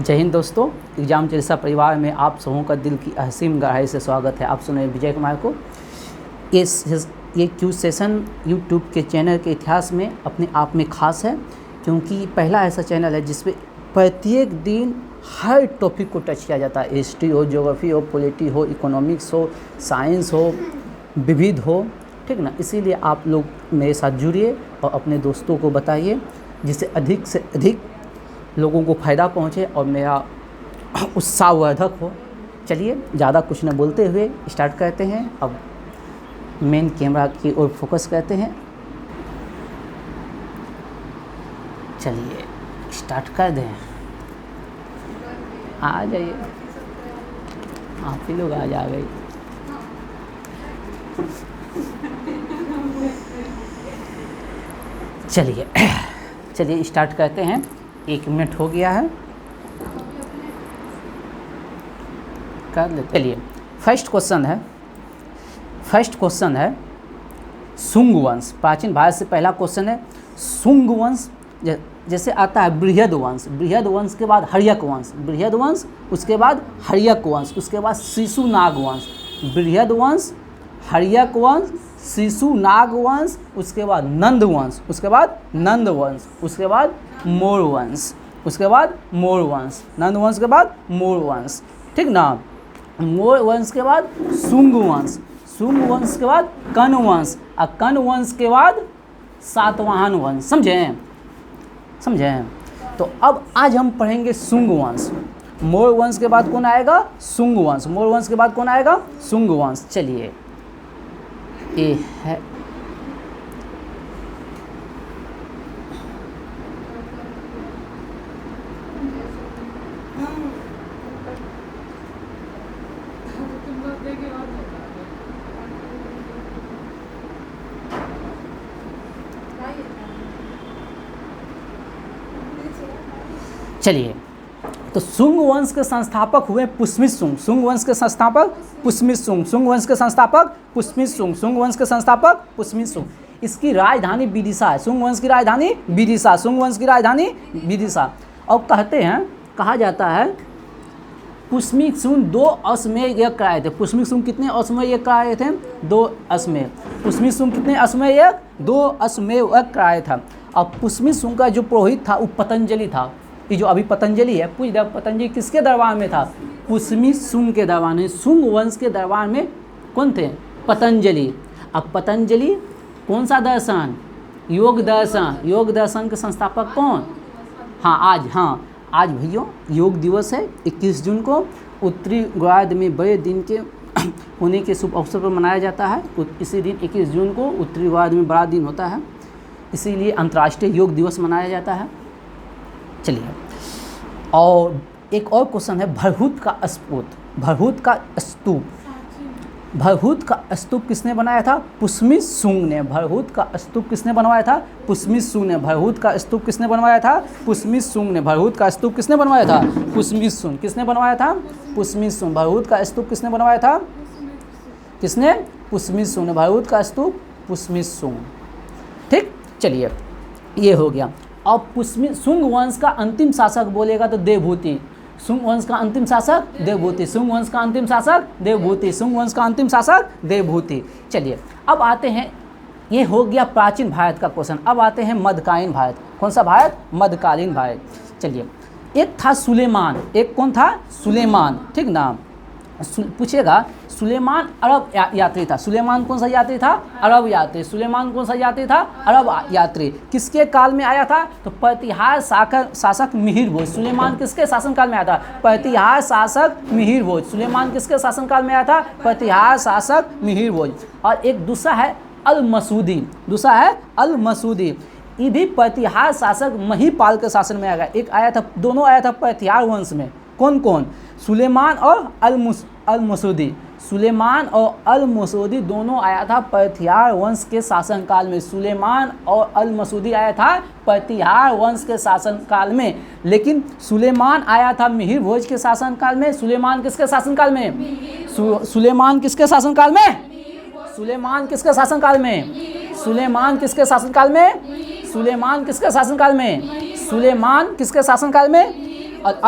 जय हिंद दोस्तों। एग्जाम जलसा परिवार में आप सबों का दिल की असीम गहराई से स्वागत है। आप सुने विजय कुमार को। ये क्यू सेशन यूट्यूब के चैनल के इतिहास में अपने आप में खास है, क्योंकि पहला ऐसा चैनल है जिसपे प्रत्येक दिन हर टॉपिक को टच किया जाता है। हिस्ट्री हो, ज्योग्राफी हो, पॉलिटी हो, इकोनॉमिक्स हो, साइंस हो, विविध हो, ठीक ना। इसीलिए आप लोग मेरे साथ जुड़िए और अपने दोस्तों को बताइए, जिससे अधिक से अधिक लोगों को फ़ायदा पहुँचे और मेरा उत्साहवर्धक हो। चलिए ज़्यादा कुछ न बोलते हुए स्टार्ट करते हैं। अब मेन कैमरा की ओर फोकस करते हैं। चलिए स्टार्ट कर दें। आ जाइए, आप ही लोग आ जाइए। चलिए स्टार्ट करते हैं। 1 मिनट हो गया है, कर ले। चलिए फर्स्ट क्वेश्चन है शुंग वंश। प्राचीन भारत से पहला क्वेश्चन है शुंग वंश। जैसे आता है बृहद वंश के बाद हर्यक वंश, बृहद वंश उसके बाद हर्यक वंश, उसके बाद शिशुनाग वंश। बृहद वंश, हर्यक वंश, शिशुनाग वंश, उसके बाद नंद वंश, उसके बाद नंद वंश, उसके बाद मौर्य वंश, उसके बाद मौर्य वंश, नंद वंश के बाद मौर्य वंश, ठीक ना। मौर्य वंश के बाद शुंग वंश, शुंग वंश के बाद कर्ण वंश, और कर्ण वंश के बाद सातवाहन वंश। समझें। तो अब आज हम पढ़ेंगे शुंग वंश। मौर्य वंश के बाद कौन आएगा? शुंग वंश। मौर्य वंश के बाद कौन आएगा? शुंग वंश। चलिए ये है चलिए, तो शुंग वंश के संस्थापक हुए पुष्मित शुंग। शुंग वंश के संस्थापक पुष्मित शुंग। शुंग वंश के संस्थापक पुष्मित शुंग। शुंग वंश के संस्थापक पुष्मित शुंग। इसकी राजधानी विदिशा है। शुंग वंश की राजधानी विदिशा। शुंग वंश की राजधानी विदिशा। और कहा जाता है पुष्मित शुंग 2 अश्वमेध यज्ञ कराए थे। पुष्मित शुंग कितने अश्वमेध यज्ञ कराए थे? 2 अश्वमेध। पुष्मित शुंग कितने अश्वमेध यज्ञ? 2 अश्वमेध यज्ञ कराया था। और पुष्मित शुंग का जो पुरोहित था वो पतंजलि था। ये जो अभी पतंजलि है, पूछ दे पतंजलि किसके दरबार में था? पुष्मित शुंग के दरबार में। शुंग वंश के दरबार में कौन थे? पतंजलि। अब पतंजलि कौन सा दर्शन? योग दर्शन। योग दर्शन के संस्थापक कौन? आज भैया योग दिवस है 21 जून को। उत्तरी गोलार्ध में बड़े दिन के होने के शुभ अवसर पर मनाया जाता है। इसी दिन 21 जून को उत्तरी गोलार्ध में बड़ा दिन होता है, इसीलिए अंतर्राष्ट्रीय योग दिवस मनाया जाता है। चलिए, और एक और क्वेश्चन है भरहुत का स्तूप। भरहुत का स्तूप किसने बनाया था? पुष्मित शुंग ने। भरहुत का स्तूप किसने बनवाया था? पुष्मित शुंग ने। भरहुत का स्तूप किसने बनवाया था? पुष्मित शुंग ने। भरहुत का स्तूप किसने बनवाया था? पुष्मित शुंग। किसने बनवाया था? पुष्मित शुंग। भरहुत का स्तूप किसने बनवाया था? किसने? पुष्मित शुंग ने। भरहुत का स्तूप पुष्मित शुंग। ठीक, चलिए ये हो गया। और पुष्मित शुंग वंश का अंतिम शासक बोलेगा तो देवभूति। शुंग वंश का अंतिम शासक देवभूति। शुंग वंश का अंतिम शासक देवभूति। शुंग वंश का अंतिम शासक देवभूति। चलिए अब आते हैं, ये हो गया प्राचीन भारत का क्वेश्चन। अब आते हैं मध्यकालीन भारत। कौन सा भारत? मध्यकालीन भारत। चलिए, एक था सुलेमान। एक कौन था? सुलेमान, ठीक ना। पूछेगा सुलेमान अरब यात्री था। सुलेमान कौन सा यात्री था? अरब यात्री। सुलेमान कौन सा यात्री था? अरब यात्री। किसके काल में आया था? तो प्रतिहार शासक मिहिर भोज। सुलेमान किसके शासनकाल में आया था? प्रतिहार शासक मिहिर भोज। सुलेमान किसके शासनकाल में आया था? प्रतिहार शासक मिहिर भोज। और एक दूसरा है अल मसूदी। ये भी प्रतिहार शासक महिपाल के शासन में आया। एक आया था, दोनों आया था प्रतिहार वंश में। कौन? सुलेमान और अल मसूदी। सुलेमान और अल मसूदी दोनों आया था प्रतिहार वंश के शासनकाल में। सुलेमान और अल मसूदी आया था प्रतिहार वंश के शासनकाल में। लेकिन सुलेमान आया था मिहिर भोज के शासनकाल में। सुलेमान किसके शासनकाल में? सुलेमान किसके शासनकाल में? सुलेमान किसके शासनकाल में? सुलेमान किसके शासनकाल में? सुलेमान किसके शासनकाल में? सुलेमान किसके शासनकाल में? और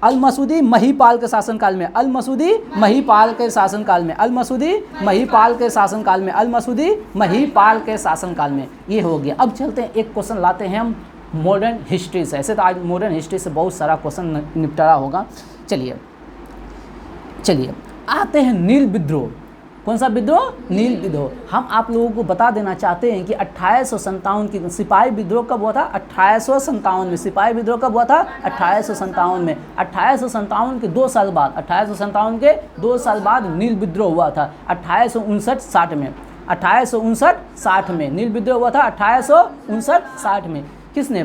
अल-मसूदी महीपाल के शासनकाल में, अल-मसूदी महीपाल के शासनकाल में, अल-मसूदी महीपाल के शासनकाल में, अल-मसूदी महीपाल के शासनकाल में। ये हो गया। अब चलते हैं, एक क्वेश्चन लाते हैं हम मॉडर्न हिस्ट्री से। ऐसे तो आज मॉडर्न हिस्ट्री से बहुत सारा क्वेश्चन निपटारा होगा। चलिए आते हैं नील विद्रोह। कौन सा विद्रोह? नील विद्रोह। हम आप लोगों को बता देना चाहते हैं कि 1857 की सिपाही विद्रोह कब हुआ था? 1857 में। सिपाही विद्रोह कब हुआ था? 1857 में। 1857 के 2 साल बाद, 1857 के 2 साल बाद नील विद्रोह हुआ था 1859-60 में। 1859-60 में नील विद्रोह हुआ था 1859-60 में। किसने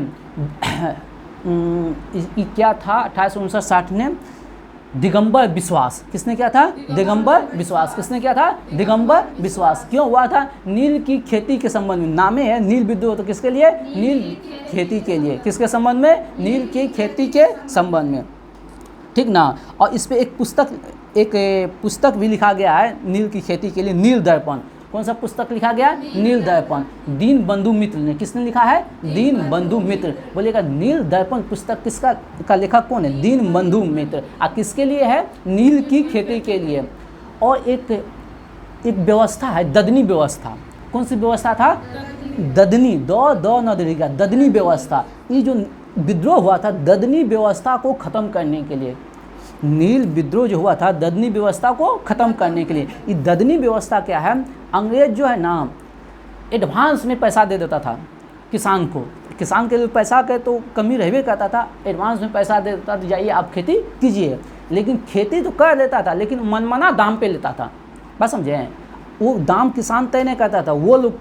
क्या था 1859-60 ने? दिगंबर विश्वास। किसने क्या था? दिगंबर विश्वास। किसने क्या था? दिगंबर विश्वास। क्यों हुआ था? नील की खेती के संबंध में। नामे है नील विद्रोह, तो किसके लिए? नील खेती के लिए। किसके संबंध में? नील की खेती के संबंध में, ठीक ना। और इस पे एक पुस्तक भी लिखा गया है नील की खेती के लिए, नील दर्पण। कौन सा पुस्तक लिखा गया? नील दर्पण। दीन बंधु मित्र ने। किसने लिखा है? दीन बंधु मित्र। बोलिएगा नील दर्पण पुस्तक किसका का लेखक कौन है? दीन बंधु मित्र। किसके लिए है? नील की खेती के लिए। और एक व्यवस्था है, ददनी व्यवस्था। कौन सी व्यवस्था था? ददनी, ददनी व्यवस्था। ये जो विद्रोह हुआ था ददनी व्यवस्था को ख़त्म करने के लिए, नील विद्रोह जो हुआ था ददनी व्यवस्था को ख़त्म करने के लिए। ये ददनी व्यवस्था क्या है? अंग्रेज जो है ना एडवांस में पैसा दे देता था किसान को। किसान के लिए पैसा के तो कमी रहबे करता था, एडवांस में पैसा दे देता था, जाइए आप खेती कीजिए। लेकिन खेती तो कर देता था, लेकिन मनमाना दाम पे लेता था। बस समझे? वो दाम किसान तय नहीं करता था, वो लोग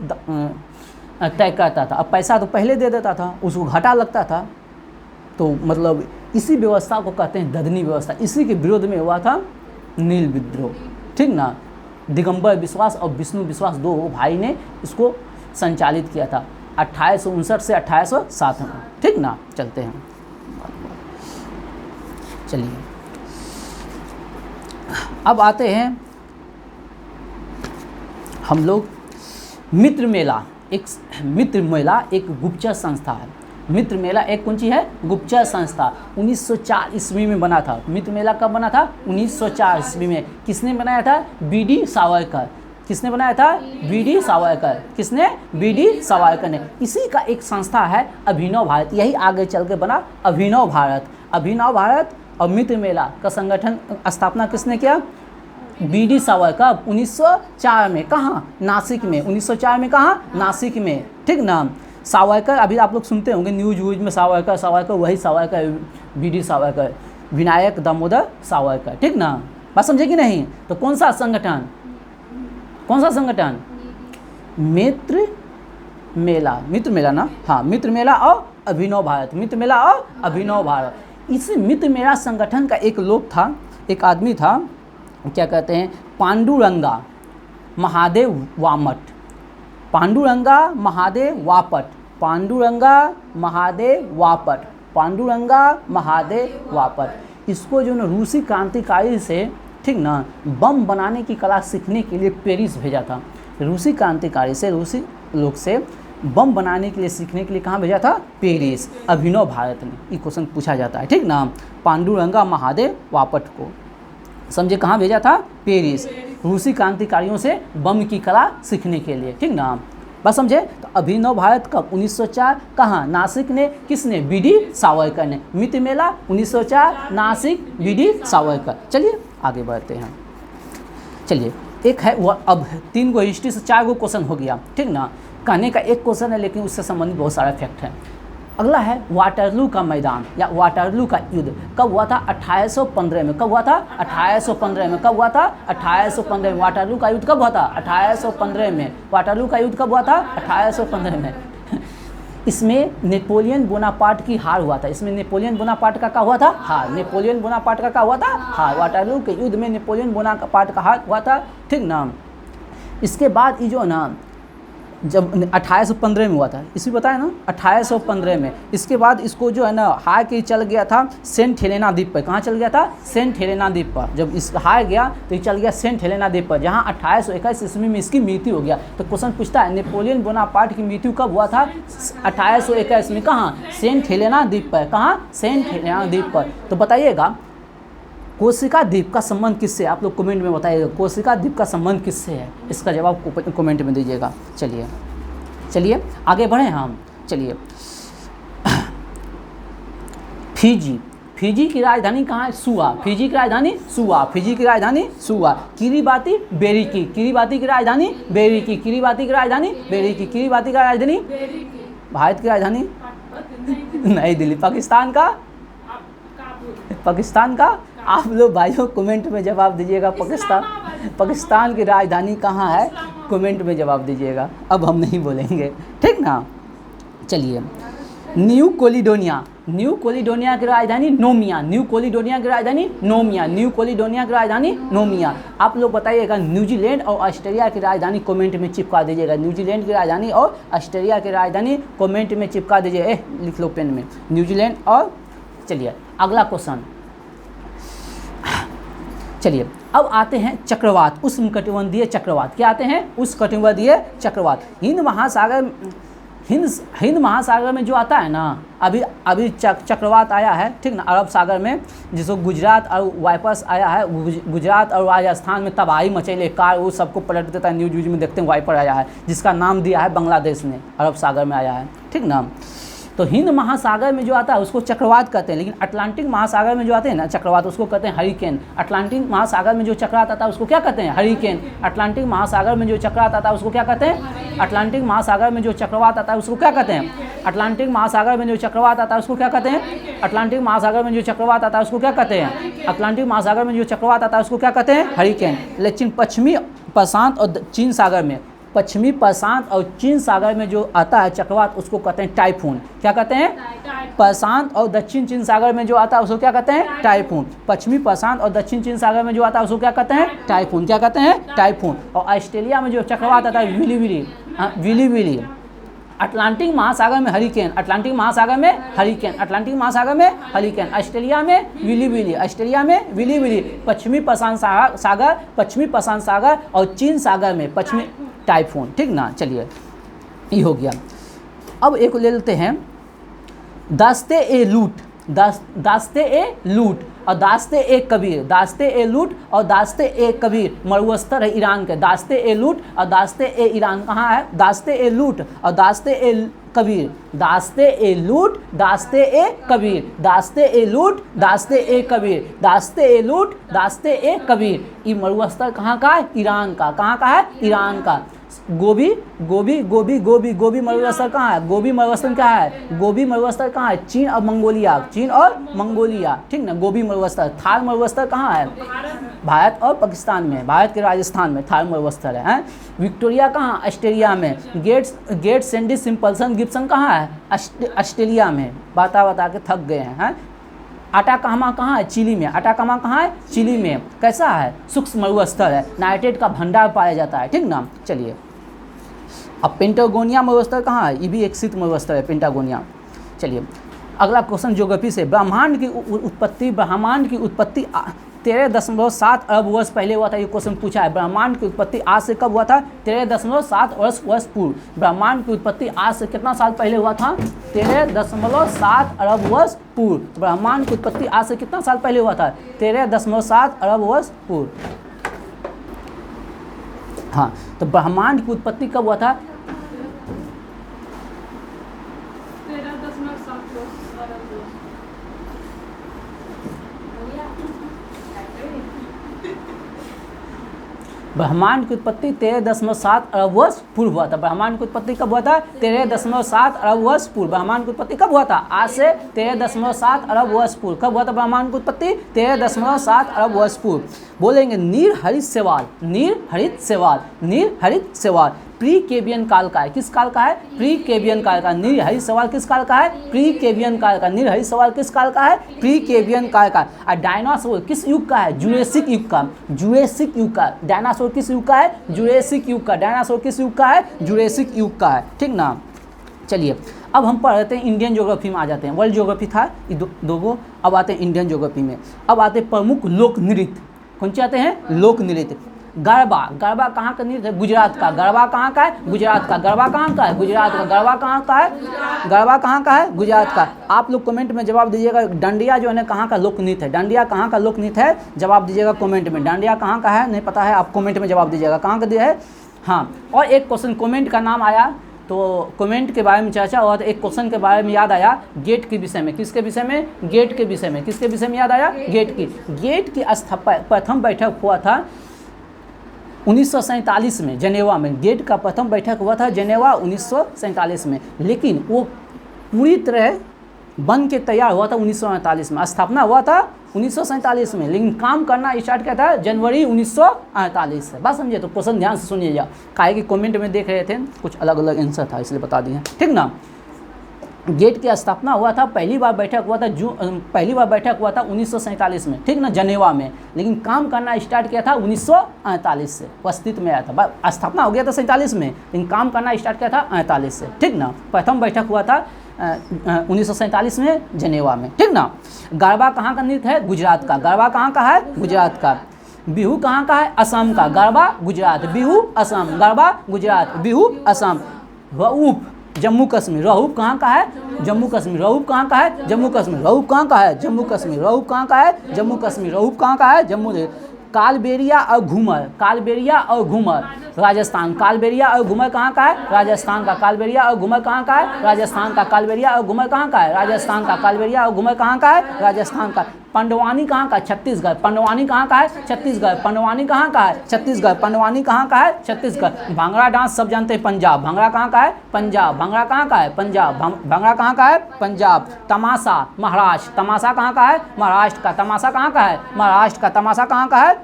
तय करता था। अब पैसा तो पहले दे देता था, उसको घाटा लगता था। तो मतलब इसी व्यवस्था को कहते हैं ददनी व्यवस्था। इसी के विरोध में हुआ था नील विद्रोह, ठीक ना। दिगंबर विश्वास और विष्णु विश्वास 2 भाई ने इसको संचालित किया था 1859 से 1807 में, ठीक ना। चलते हैं, चलिए अब आते हैं हम लोग मित्र मेला। मित्र मेला एक गुप्तचर संस्था है। मित्र मेला एक कौन सी है? गुप्तचर संस्था। 1904 ईस्वी में बना था। मित्र मेला कब बना था? 1904 ईस्वी में। किसने बनाया था? बी.डी. सावरकर। किसने बनाया था? बी.डी. सावरकर। किसने? बी.डी. सावरकर ने। इसी का एक संस्था है अभिनव भारत, यही आगे चल के बना अभिनव भारत। अभिनव भारत और मित्र मेला का संगठन स्थापना किसने किया? बी.डी. सावरकर 1904 में। कहाँ? नासिक में। 1904 में कहाँ? नासिक में, ठीक ना। सावरकर अभी आप लोग सुनते होंगे न्यूज में, सावरकर वही सावरकर, बी.डी. सावरकर, विनायक दामोदर सावरकर, ठीक ना। बात समझे कि नहीं? तो कौन सा संगठन? मित्र मेला ना। हाँ, मित्र मेला और अभिनव भारत। मित्र मेला और अभिनव भारत। इस मित्र मेला संगठन का एक लोग था, एक आदमी था, क्या कहते हैं, पांडुरंगा महादेव वामट। पांडुरंगा महादेव वापट। पांडुरंगा महादेव वापट। पांडुरंगा महादेव वापट। इसको जो ना रूसी क्रांतिकारी से, ठीक ना, बम बनाने की कला सीखने के लिए पेरिस भेजा था। रूसी क्रांतिकारी से, रूसी लोग से बम बनाने के लिए सीखने के लिए कहाँ भेजा था? पेरिस। अभिनव भारत ने। ये क्वेश्चन पूछा जाता है, ठीक ना। पांडुरंगा महादेव वापट को समझे कहाँ भेजा था? पेरिस। रूसी क्रांतिकारियों से बम की कला सीखने के लिए, ठीक ना। बस समझे? तो अभिनव भारत कब? 1904। कहाँ? नासिक ने। किसने? बी.डी. सावरकर ने। मित्र मेला 1904, नासिक, बी.डी. सावरकर। चलिए आगे बढ़ते हैं। चलिए एक है वह, अब 3 गो हिस्ट्री से 4 गो क्वेश्चन हो गया, ठीक ना। कहने का एक क्वेश्चन है, लेकिन उससे संबंधित बहुत सारा फैक्ट है। अगला है वाटरलू का मैदान या वाटरलू का युद्ध कब हुआ था? 1815 में। कब हुआ था? 1815 में। कब हुआ था? 1815 में। वाटरलू का युद्ध कब हुआ था? 1815 में। वाटरलू का युद्ध कब हुआ था? 1815 में। इसमें नेपोलियन बोनापार्ट की हार हुआ था। इसमें नेपोलियन बोनापार्ट का क्या हुआ था? हार। नेपोलियन बोनापार्ट का क्या हुआ था? हार। वाटरलू के युद्ध में नेपोलियन बोनापार्ट का हार हुआ था, ठीक ना। इसके बाद ये जो ना जब 1815 में हुआ था, इसी बताया ना 1815 में। इसके बाद इसको जो है ना हार के चल गया था सेंट हेलेना द्वीप पर। कहाँ चल गया था? सेंट हेलेना द्वीप पर। जब इस हार गया तो ये चल गया सेंट हेलेना द्वीप पर, जहाँ 1821 ईस्वी में इसकी मृत्यु हो गया। तो क्वेश्चन पूछता है नेपोलियन बोनापार्ट की मृत्यु कब हुआ था? 1821 में। कहाँ? सेंट हेलेना द्वीप पर। कहाँ? सेंट हेलेना द्वीप पर। तो बताइएगा कोर्सिका द्वीप का संबंध किससे? आप लोग कमेंट में बताइएगा कोर्सिका द्वीप का संबंध किससे है, इसका जवाब कमेंट में दीजिएगा। चलिए आगे बढ़ें हम। चलिए फिजी की राजधानी कहाँ है? सुआ। फिजी की राजधानी सुआ। फिजी की राजधानी सुआ। किरिबाती बेरिकी। किरिबाती की राजधानी बेरिकी। किरिबाती की राजधानी बेरिकी। किरिबाती की राजधानी भारत की राजधानी नई दिल्ली। पाकिस्तान का आप लोग भाइयों कमेंट में जवाब दीजिएगा। पाकिस्तान की राजधानी कहाँ है? कमेंट में जवाब दीजिएगा। अब हम नहीं बोलेंगे, ठीक ना। चलिए न्यू कैलिडोनिया की राजधानी नोमिया। न्यू कैलिडोनिया की राजधानी नोमिया। न्यू कैलिडोनिया की राजधानी नोमिया। आप लोग बताइएगा न्यूजीलैंड और ऑस्ट्रेलिया की राजधानी कमेंट में चिपका दीजिएगा। न्यूजीलैंड की राजधानी और ऑस्ट्रेलिया की राजधानी कमेंट में चिपका दीजिए। लिख लो पेन में, न्यूजीलैंड और। चलिए अगला क्वेश्चन। चलिए अब आते हैं चक्रवात, उष्णकटिबंधीय चक्रवात। क्या आते हैं? उष्णकटिबंधीय चक्रवात। हिंद महासागर में जो आता है ना, अभी चक्रवात आया है, ठीक ना, अरब सागर में, जिसको गुजरात और वाइपर्स आया है। गुजरात और राजस्थान में तबाही मचेले, कार वो सबको पलट देता है। न्यूज में देखते हैं वाइपर आया है, जिसका नाम दिया है बांग्लादेश ने, अरब सागर में आया है, ठीक ना। तो हिंद महासागर में जो आता है उसको चक्रवात कहते हैं, लेकिन अटलांटिक महासागर में जो आते हैं ना चक्रवात, उसको कहते हैं हरिकेन। अटलांटिक महासागर में जो चक्रवात आता है उसको क्या कहते हैं? हरिकेन। अटलांटिक महासागर में जो चक्रवात आता है उसको क्या कहते हैं? अटलांटिक महासागर में जो चक्रवात आता है उसको क्या कहते हैं? अटलांटिक महासागर में जो चक्रवात आता है उसको क्या कहते हैं? अटलांटिक महासागर में जो चक्रवात आता है उसको क्या कहते हैं? अटलांटिक महासागर में जो चक्रवात आता है उसको क्या कहते हैं? हरिकेन। लेकिन पश्चिमी प्रशांत और चीन सागर में, पश्चिमी प्रशांत और चीन सागर में जो आता है चक्रवात उसको कहते हैं टाइफून। क्या कहते हैं? प्रशांत और दक्षिण चीन सागर में जो आता है उसको क्या कहते हैं? टाइफून। पश्चिमी प्रशांत और दक्षिण चीन सागर में जो आता है उसको क्या कहते हैं? टाइफून। क्या कहते हैं? टाइफून। और ऑस्ट्रेलिया में जो चक्रवात आता है विली। अटलांटिक महासागर में हरिकेन। अटलांटिक महासागर में हरिकेन। अटलांटिक महासागर में हरिकेन। ऑस्ट्रेलिया में विली। ऑस्ट्रेलिया में विली। पश्चिमी प्रशांत सागर और चीन सागर में पश्चिमी टाइफून, ठीक ना। चलिए ये हो गया। अब एक ले लेते हैं दास्ते ए लूट और दास्ते ए कबीर। दास्ते ए लूट और दास्ते ए कबीर मरुस्थल है ईरान के। दास्ते ए लूट और दास्ते ए ईरान कहाँ है? दास्ते ए लूट और दास्ते ए कबीर। दास्ते ए लूट, दास्ते ए कबीर। दास्ते ए लूट, दास्ते ए कबीर। दास्ते ए लूट, दास्ते ए कबीर। ये मरुस्थल कहाँ का है? ईरान का। कहाँ का है? ईरान का। गोबी मरुस्थल कहाँ है? गोबी मरुस्थल क्या है? गोबी मरुस्थल कहाँ है? चीन और मंगोलिया, ठीक ना। गोबी मरुस्थल। थार मरुस्थल कहाँ है? भारत और पाकिस्तान में, भारत के राजस्थान में थार मरुस्थल है। विक्टोरिया कहाँ? ऑस्ट्रेलिया में। गेट सैंडी सिम्पल्सन गिब्सन कहाँ है? ऑस्ट्रेलिया में। बता के थक गए हैं। अटाकामा कहाँ है? चिली में। अटाकामा कहाँ है? चिली में। कैसा है? सूक्ष्म मरुस्थल है, नाइट्रेट का भंडार पाया जाता है, ठीक ना। चलिए अब पेंटागोनिया मरुस्थल कहाँ है? ये भी एक शीत मरुस्थल है, पेंटागोनिया। चलिए अगला क्वेश्चन ज्योग्राफी से। ब्रह्मांड की उत्पत्ति 13.7 अरब वर्ष पहले हुआ था। ये क्वेश्चन पूछा है। ब्रह्मांड की उत्पत्ति आज से कब हुआ था? 13.7 वर्ष पूर्व। ब्रह्मांड की उत्पत्ति आज से कितना साल पहले हुआ था? 13.7 अरब वर्ष पूर्व। ब्रह्मांड की उत्पत्ति आज से कितना साल पहले हुआ था? 13.7 अरब वर्ष पूर्व। हाँ, तो ब्रह्मांड की उत्पत्ति कब हुआ था? ब्रह्मांड की उत्पत्ति 13.7 अरब वर्ष पूर्व हुआ था। ब्रह्मांड की उत्पत्ति कब हुआ था? 13.7 अरब वर्ष पूर्व। ब्रह्मांड की उत्पत्ति कब हुआ था? आज से 13.7 अरब वर्ष पूर्व। कब हुआ था ब्रह्मांड की उत्पत्ति? 13.7 अरब वर्ष पूर्व। बोलेंगे नीर हरित सवाल। प्री कैबियन काल का है। किस काल का है? प्री कैबियन काल का। निर्हयी सवाल किस काल का है? प्री कैबियन काल का। निर्हयी सवाल किस काल का है? प्री कैबियन काल का। और डायनासोर किस युग का है? जुरेसिक युग का। जुरेसिक युग का। डायनासोर किस युग का है? जुरेसिक युग का। डायनासोर किस युग का है? जुरेसिक युग का है, ठीक ना। चलिए अब हम पढ़ रहे हैं इंडियन ज्योग्राफी में आ जाते हैं। वर्ल्ड ज्योग्राफी था ये दो गो, अब आते हैं इंडियन ज्योग्राफी में। अब आते हैं प्रमुख लोक नृत्य। कौन से आते हैं? लोक नृत्य। गरबा। गरबा कहाँ का नृत्य है? गुजरात का। गरबा कहाँ का है? गुजरात का। गरबा कहाँ का है? गुजरात का। गरबा कहाँ का है? गरबा कहाँ का है? गुजरात का। आप लोग कमेंट में जवाब दीजिएगा। डांडिया जो है ना कहाँ का लोक नृत्य है? डांडिया कहाँ का लोक नृत्य है? जवाब दीजिएगा कमेंट में। डांडिया कहाँ का है? नहीं पता है, आप कमेंट में जवाब दीजिएगा कहाँ का दिया है। हाँ, और एक क्वेश्चन कमेंट का नाम आया तो कमेंट के बारे में चर्चा हुआ, तो एक क्वेश्चन के बारे में याद आया, गेट के विषय में। किसके विषय में? गेट के विषय में। किसके विषय में याद आया? गेट की। गेट की प्रथम बैठक हुआ था 1947 में जेनेवा में। गेट का प्रथम बैठक हुआ था जेनेवा 1947 में, लेकिन वो पूरी तरह बन के तैयार हुआ था 1948 में। स्थापना हुआ था 1947 में, लेकिन काम करना स्टार्ट किया था जनवरी 1948 से। बात समझिए, तो क्वेश्चन ध्यान से सुनिएगा। काहे कि कमेंट में देख रहे थे कुछ अलग अलग आंसर था, इसलिए बता दिए, ठीक ना। गेट की स्थापना हुआ था, पहली बार बैठक हुआ था 1947 में, ठीक ना, जनेवा में। लेकिन काम करना स्टार्ट किया था 1948 से, उपस्थित में आया था। स्थापना हो गया था 47 में, लेकिन काम करना स्टार्ट किया था 48 से, ठीक ना। प्रथम बैठक हुआ था 1947 में जनेवा में, ठीक ना। गरबा कहाँ का नृत्य है? गुजरात का। गरबा कहाँ का है? गुजरात का। बिहू कहाँ का है? असम का। गरबा गुजरात, बिहू असम। गरबा गुजरात, बिहू असम। रऊफ जम्मू कश्मीर। रऊफ कहाँ का है? जम्मू कश्मीर। रऊफ कहाँ का है? जम्मू कश्मीर। रऊफ कहाँ का है? जम्मू कश्मीर। रऊफ कहाँ का है? जम्मू कश्मीर। रऊफ कहाँ का है? जम्मू। कालबेलिया और घूमर। कालबेलिया और घूमर राजस्थान। कालबेलिया और घूमर कहाँ का है? राजस्थान का। कालबेलिया और घूमर कहाँ का है? राजस्थान का। कालबेलिया और घूमर कहाँ का है? राजस्थान का। कालबेलिया और घूमर कहाँ का है? राजस्थान का। पंडवानी कहाँ का? छत्तीसगढ़। पंडवानी कहाँ का है? छत्तीसगढ़। पंडवानी कहाँ का है? छत्तीसगढ़। पंडवानी कहाँ का है? छत्तीसगढ़। भांगड़ा डांस सब जानते हैं, पंजाब। भांगड़ा कहाँ का है? पंजाब। भांगड़ा कहाँ का है? पंजाब। भांगड़ा कहाँ का है? पंजाब। तमाशा महाराष्ट्र। तमाशा कहाँ का है? महाराष्ट्र का। तमाशा कहाँ का है? महाराष्ट्र का। तमाशा कहाँ का है?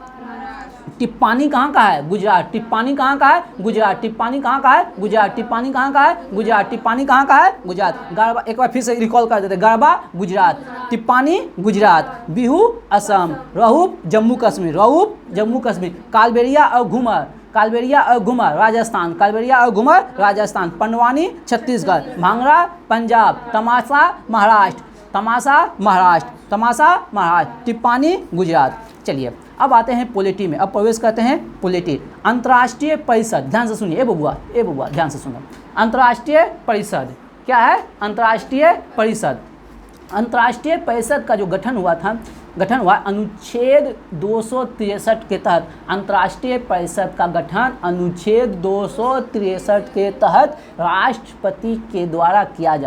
टिप्पानी कहाँ का है? गुजरात। टिप्पानी कहाँ का है? गुजरात। टिप्पानी कहाँ का है? गुजरात। टिप्पानी कहाँ का है? गुजरात। टिप्पानी कहाँ का है? गुजरात। गरबा एक बार फिर से रिकॉल कर देते। गरबा गुजरात, टिप्पानी गुजरात, बिहू असम, रऊफ जम्मू कश्मीर। रऊफ जम्मू कश्मीर। कालबेलिया और घूमर। कालबेलिया और घूमर राजस्थान। कालबेलिया और घूमर राजस्थान। पंडवानी छत्तीसगढ़। भांगड़ा पंजाब। तमाशा महाराष्ट्र। तमाशा महाराष्ट्र। तमाशा महाराष्ट्र। टिप्पानी गुजरात। चलिए अब आते हैं पॉलिटी में। अब प्रवेश करते हैं पॉलिटी। अंतर्राष्ट्रीय परिषद, ध्यान से सुनिए। ए बबुआ ध्यान से सुनो। अंतर्राष्ट्रीय परिषद क्या है? अंतर्राष्ट्रीय परिषद। अंतर्राष्ट्रीय परिषद का जो गठन हुआ अनुच्छेद 263 के तहत। अंतर्राष्ट्रीय परिषद का गठन अनुच्छेद 263 के तहत राष्ट्रपति के द्वारा किया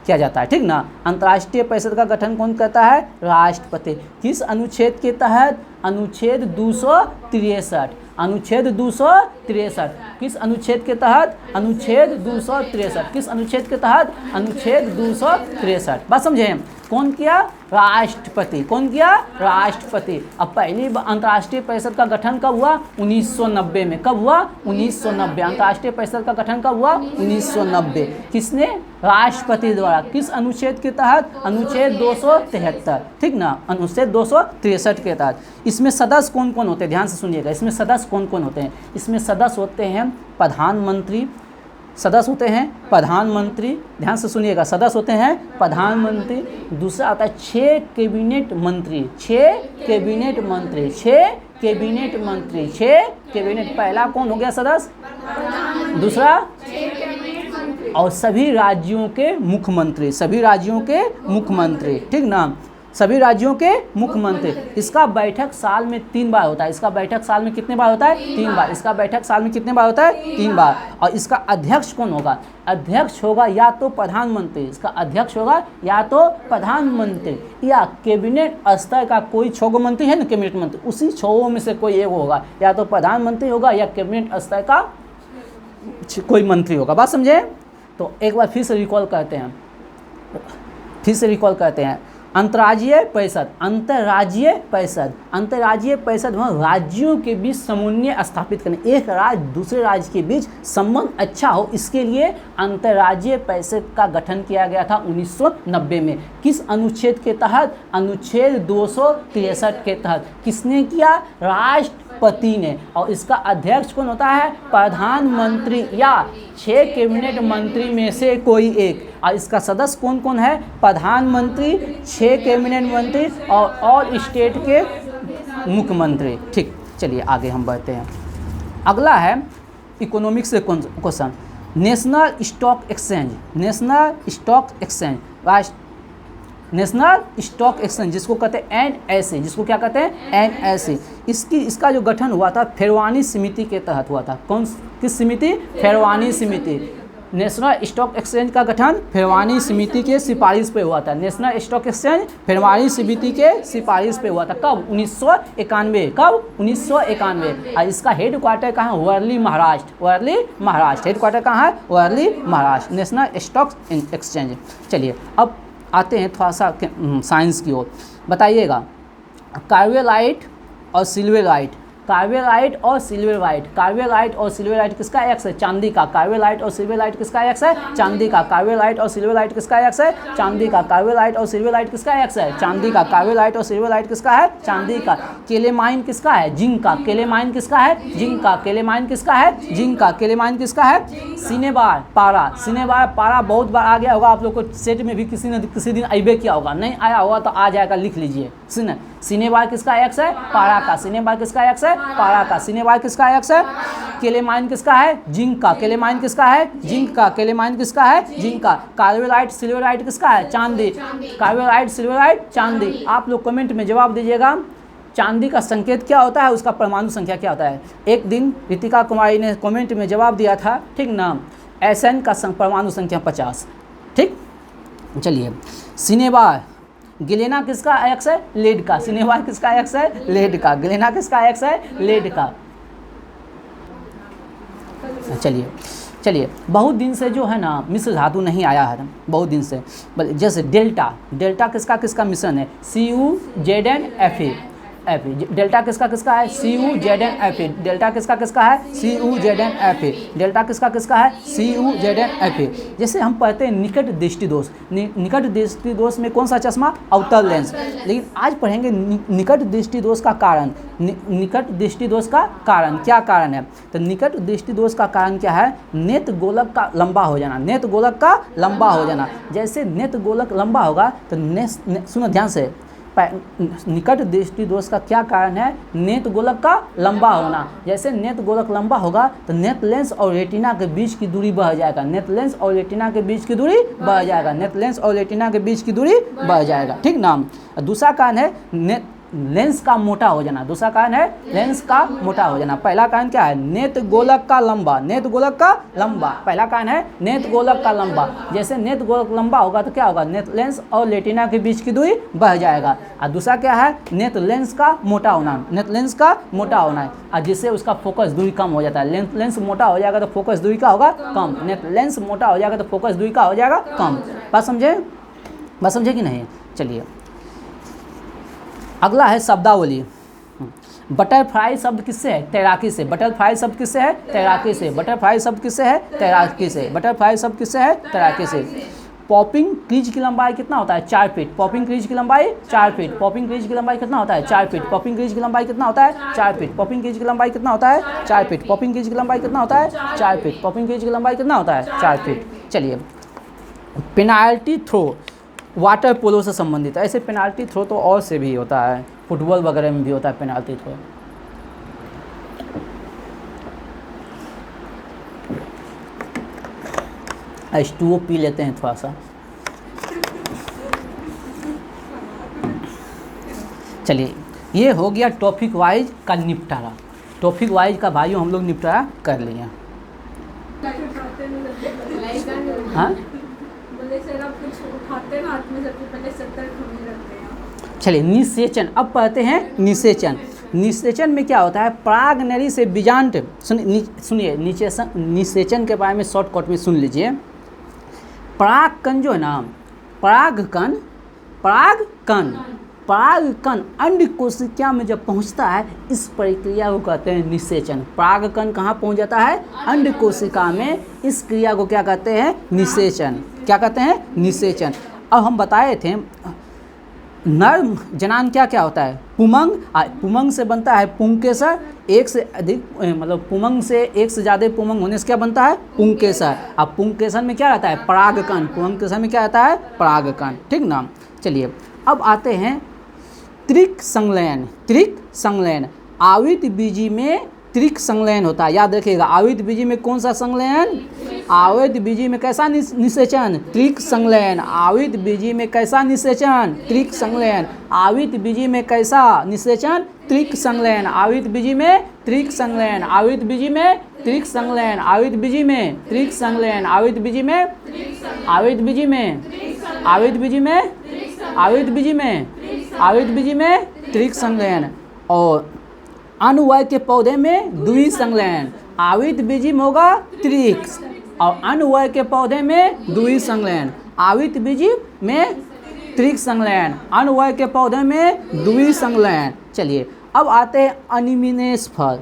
जाता है, ठीक ना। अंतर्राष्ट्रीय परिषद का गठन कौन करता है? राष्ट्रपति। किस अनुच्छेद के तहत? अनुच्छेद 263। अनुच्छेद 263 किस अनुच्छेद के तहत? अनुच्छेद 263 किस अनुच्छेद के तहत? अनुच्छेद 263। बात समझे? कौन किया? राष्ट्रपति। कौन किया? राष्ट्रपति। अब पहली अंतर्राष्ट्रीय परिषद का गठन कब हुआ? 1990 में। कब हुआ? 1990। अंतर्राष्ट्रीय परिषद का गठन कब हुआ? 1990। किसने? राष्ट्रपति द्वारा। किस अनुच्छेद के तहत? अनुच्छेद 273, ठीक ना। अनुच्छेद 263 के तहत। इसमें सदस्य कौन कौन होते हैं? ध्यान से सुनिएगा। इसमें सदस्य कौन कौन होते हैं? इसमें सदस्य होते हैं प्रधानमंत्री। सदस्य होते हैं प्रधानमंत्री, ध्यान से सुनिएगा। सदस्य होते हैं प्रधानमंत्री। दूसरा आता है 6 कैबिनेट मंत्री। 6 कैबिनेट मंत्री। 6 कैबिनेट मंत्री। 6 कैबिनेट। पहला कौन हो गया सदस्य? दूसरा और सभी राज्यों के मुख्यमंत्री। सभी राज्यों के मुख्यमंत्री, ठीक ना। सभी राज्यों के मुख्यमंत्री। इसका बैठक साल में 3 बार होता है। इसका बैठक साल में कितने बार होता है? 3 बार। इसका बैठक साल में कितने बार होता है? 3 बार। और इसका अध्यक्ष कौन होगा? अध्यक्ष होगा या तो प्रधानमंत्री। इसका अध्यक्ष होगा या तो प्रधानमंत्री या कैबिनेट स्तर का कोई 6 मंत्री है ना, कैबिनेट मंत्री, उसी 6 में से कोई एक होगा। या तो प्रधानमंत्री होगा या कैबिनेट स्तर का कोई मंत्री होगा। बात समझे? तो एक बार फिर से रिकॉल करते हैं। अंतर्राज्यीय परिषद, अंतर्राज्यीय परिषद, अंतर्राज्यीय परिषद वह राज्यों के बीच समन्वय स्थापित करने, एक राज्य दूसरे राज्य के बीच संबंध अच्छा हो, इसके लिए अंतर्राज्यीय परिषद का गठन किया गया था 1990 में। किस अनुच्छेद के तहत? अनुच्छेद 263 के तहत। किसने किया? राष्ट्रपति ने। और इसका अध्यक्ष कौन होता है? प्रधानमंत्री या 6 कैबिनेट मंत्री में से कोई एक। और इसका सदस्य कौन कौन है? प्रधानमंत्री, 6 कैबिनेट मंत्री और स्टेट के मुख्यमंत्री। ठीक, चलिए आगे हम बढ़ते हैं। अगला है इकोनॉमिक्स से question, national stock exchange, national stock exchange, national stock exchange जिसको कहते हैं NSE, जिसको क्या कहते हैं? NSE। इसका जो गठन हुआ था फेरवानी समिति के तहत हुआ था। किस समिति? फेरवानी समिति। नेशनल स्टॉक एक्सचेंज का गठन फेरवानी समिति के सिफारिश पे हुआ था। नेशनल स्टॉक एक्सचेंज फेरवानी समिति के सिफारिश पे हुआ था। कब? 1991। कब? 1991। और इसका हेड क्वार्टर कहाँ है? वर्ली, महाराष्ट्र। वर्ली, महाराष्ट्र। हेड क्वार्टर कहाँ है? Worli, Maharashtra. National stock exchange. चलिए अब आते हैं थोड़ा सा साइंस की ओर। बताइएगा कार्बोलाइट और सिल्वराइट, कार्बोलाइट और सिल्वराइट, कार्बोलाइट और सिल्वराइट किसका एक्स है? चांदी का। कार्बोलाइट और सिल्वराइट किसका एक्स है? चांदी का। कार्बोलाइट और सिल्वराइट किसका एक्स है? चांदी का। कार्बोलाइट और सिल्वराइट किसका एक्स है? चांदी का। कार्बोलाइट और सिल्वराइट किसका है? चांदी का। केलेमाइन किसका है? जिंक का। केलेमाइन किसका है? जिंक का। केलेमाइन किसका है? जिंक का। केलेमाइन किसका है? सिनेबार, पारा। सिनेबार, पारा बहुत बार आ गया होगा आप लोग को सेट में भी, किसी न किसी दिन अबे किया होगा, नहीं आया होगा तो आ जाएगा, लिख लीजिए। सिनेबार किसका एक्स है? पारा का। सिनेबार किसका एक्स है? पारा का। सिनेबार किसका एक्स है? केलेमाइन किसका है? जिंक का। केलेमाइन किसका है? जिंक का। केलेमाइन किसका है? जिंक का। कार्बोलाइट सिल्वराइट किसका है? चांदी। कार्बोलाइट सिल्वराइट चांदी। आप लोग कमेंट में जवाब दीजिएगा चांदी का संकेत क्या होता है, उसका परमाणु संख्या क्या होता है। एक दिन रितिका कुमारी ने कमेंट में जवाब दिया था, ठीक ना, SN का परमाणु संख्या 50। ठीक, चलिए सिनेबार, गिलेना किसका एक्स है? लेड का। सिनेबार किसका एक्स है? लेड का। गिलेना किसका एक्स है? लेड का। चलिए बहुत दिन से जो है ना मिश्र धातु नहीं आया है, बहुत दिन से। जैसे डेल्टा, डेल्टा किसका मिश्रण है? CuZnFe। डेल्टा किसका है? CuZnFe। डेल्टा किसका है? CuZnFe। डेल्टा किसका है? CuZnFe। जैसे हम पढ़ते हैं निकट दृष्टि दोष, निकट दृष्टि दोष में कौन सा चश्मा? अवतल लेंस। लेकिन आज पढ़ेंगे निकट दृष्टि दोष का कारण। निकट दृष्टि दोष का कारण क्या कारण है? तो निकट दृष्टि दोष का कारण क्या है? नेत्र गोलक का लंबा हो जाना। नेत्र गोलक का लंबा हो जाना। जैसे नेत्र गोलक लंबा होगा तो सुनो ध्यान से, निकट दृष्टि दोष का क्या कारण है? नेत्र गोलक का लंबा होना। जैसे नेत्र गोलक लंबा होगा तो नेत्र लेंस और रेटिना के बीच की दूरी बढ़ जाएगा। नेत्र लेंस और रेटिना के बीच की दूरी बढ़ जाएगा। नेत्र लेंस और रेटिना के बीच की दूरी बढ़ जाएगा। ठीक ना। दूसरा कारण है लेंस का मोटा हो जाना। दूसरा कारण है लेंस का मोटा हो जाना। पहला कारण क्या है? नेत्र गोलक का लंबा। नेत्र गोलक का लंबा, पहला कारण है नेत्र गोलक का लंबा। जैसे नेत्र गोलक लंबा होगा तो क्या होगा? नेत्र लेंस और रेटिना के बीच की दूरी बढ़ जाएगा। और दूसरा क्या है? नेत्र लेंस का मोटा होना। नेत्र लेंस का मोटा होना है और जिससे उसका फोकस दूरी कम हो जाता है। लेंस मोटा हो जाएगा तो फोकस दूरी का होगा कम। नेत्र लेंस मोटा हो जाएगा तो फोकस दूरी का हो जाएगा कम। बात समझे कि नहीं? चलिए अगला है शब्दावली। बटरफ्लाई शब्द किससे है? तैराकी से। बटरफ्लाई शब्द किससे है? तैराकी से। बटरफ्लाई शब्द किससे है? तैराकी से। बटरफ्लाई शब्द किससे है? तैराकी से। पॉपिंग क्रीज की लंबाई कितना होता है? 4 फीट। पॉपिंग क्रीज की लंबाई 4 फीट। पॉपिंग क्रीज की लंबाई कितना होता है? 4 फीट। पॉपिंग क्रीज की लंबाई कितना होता है? 4 फीट। पॉपिंग क्रीज की लंबाई कितना होता है? 4 फीट। पॉपिंग क्रीज की लंबाई कितना होता है? 4 फीट। पॉपिंग क्रीज की लंबाई कितना होता है? 4 फीट। चलिए पेनाल्टी थ्रो वाटर पोलो से संबंधित है। ऐसे पेनाल्टी थ्रो तो और से भी होता है, फुटबॉल वगैरह में भी होता है पेनाल्टी थ्रो। H2O पी लेते हैं थोड़ा सा। चलिए ये हो गया टॉपिक वाइज का निपटारा। टॉपिक वाइज का भाइयों हम लोग निपटारा कर लिए। हाँ चलिए निषेचन अब पढ़ते हैं। निषेचन, निषेचन में क्या होता है? पराग नली से बीजांड, सुनिए निषेचन के बारे में शॉर्टकट में सुन लीजिए। पराग कण जो है ना, पराग कण, पराग कण अंड कोशिका में जब पहुंचता है, इस प्रक्रिया को कहते हैं निषेचन। पराग कण कहाँ पहुंच जाता है? अंड कोशिका में। इस क्रिया को क्या कहते हैं? निषेचन। क्या कहते हैं? निषेचन। अब हम बताए थे नर जनान क्या क्या होता है? पुमंग। पुमंग से बनता है पुंकेसर। एक से अधिक मतलब पुमंग से एक से ज़्यादा पुमंग होने से क्या बनता है? पुंकेसर। अब पुंकेसर में क्या रहता है? परागकण। पुंकेसर में क्या रहता है? परागकण। ठीक ना। चलिए अब आते हैं त्रिक संलयन। त्रिक संलयन, आवृत बीजी में त्रिक संलयन होता है। याद रखिएगा, आवृत बीजी में कौन सा संलयन? आवृत बीजी में कैसा निषेचन? त्रिक संलयन। आवृत बीजी में कैसा निषेचन? त्रिक संलयन। आवृत बीजी में कैसा निषेचन? त्रिक संलयन। आवृत बीजी में त्रिक संलयन। आवृत बीजी में त्रिक संलयन। आवृत बीजी में त्रिक संलयन। आवृत बीजी में आवृत बीजी में आवृत बीजी में आवृत बीजी में आवृत बीजी में त्रिक संलयन। और अनुवय के पौधे में द्वि संलयन। आवृत बीजी में होगा त्रिक और अनुवय के पौधे में द्वि संलयन। आवृत बीजी में त्रिक संलयन, अनुवय के पौधे में द्वि संलयन। चलिए अब आते हैं अनिमिनेस फल।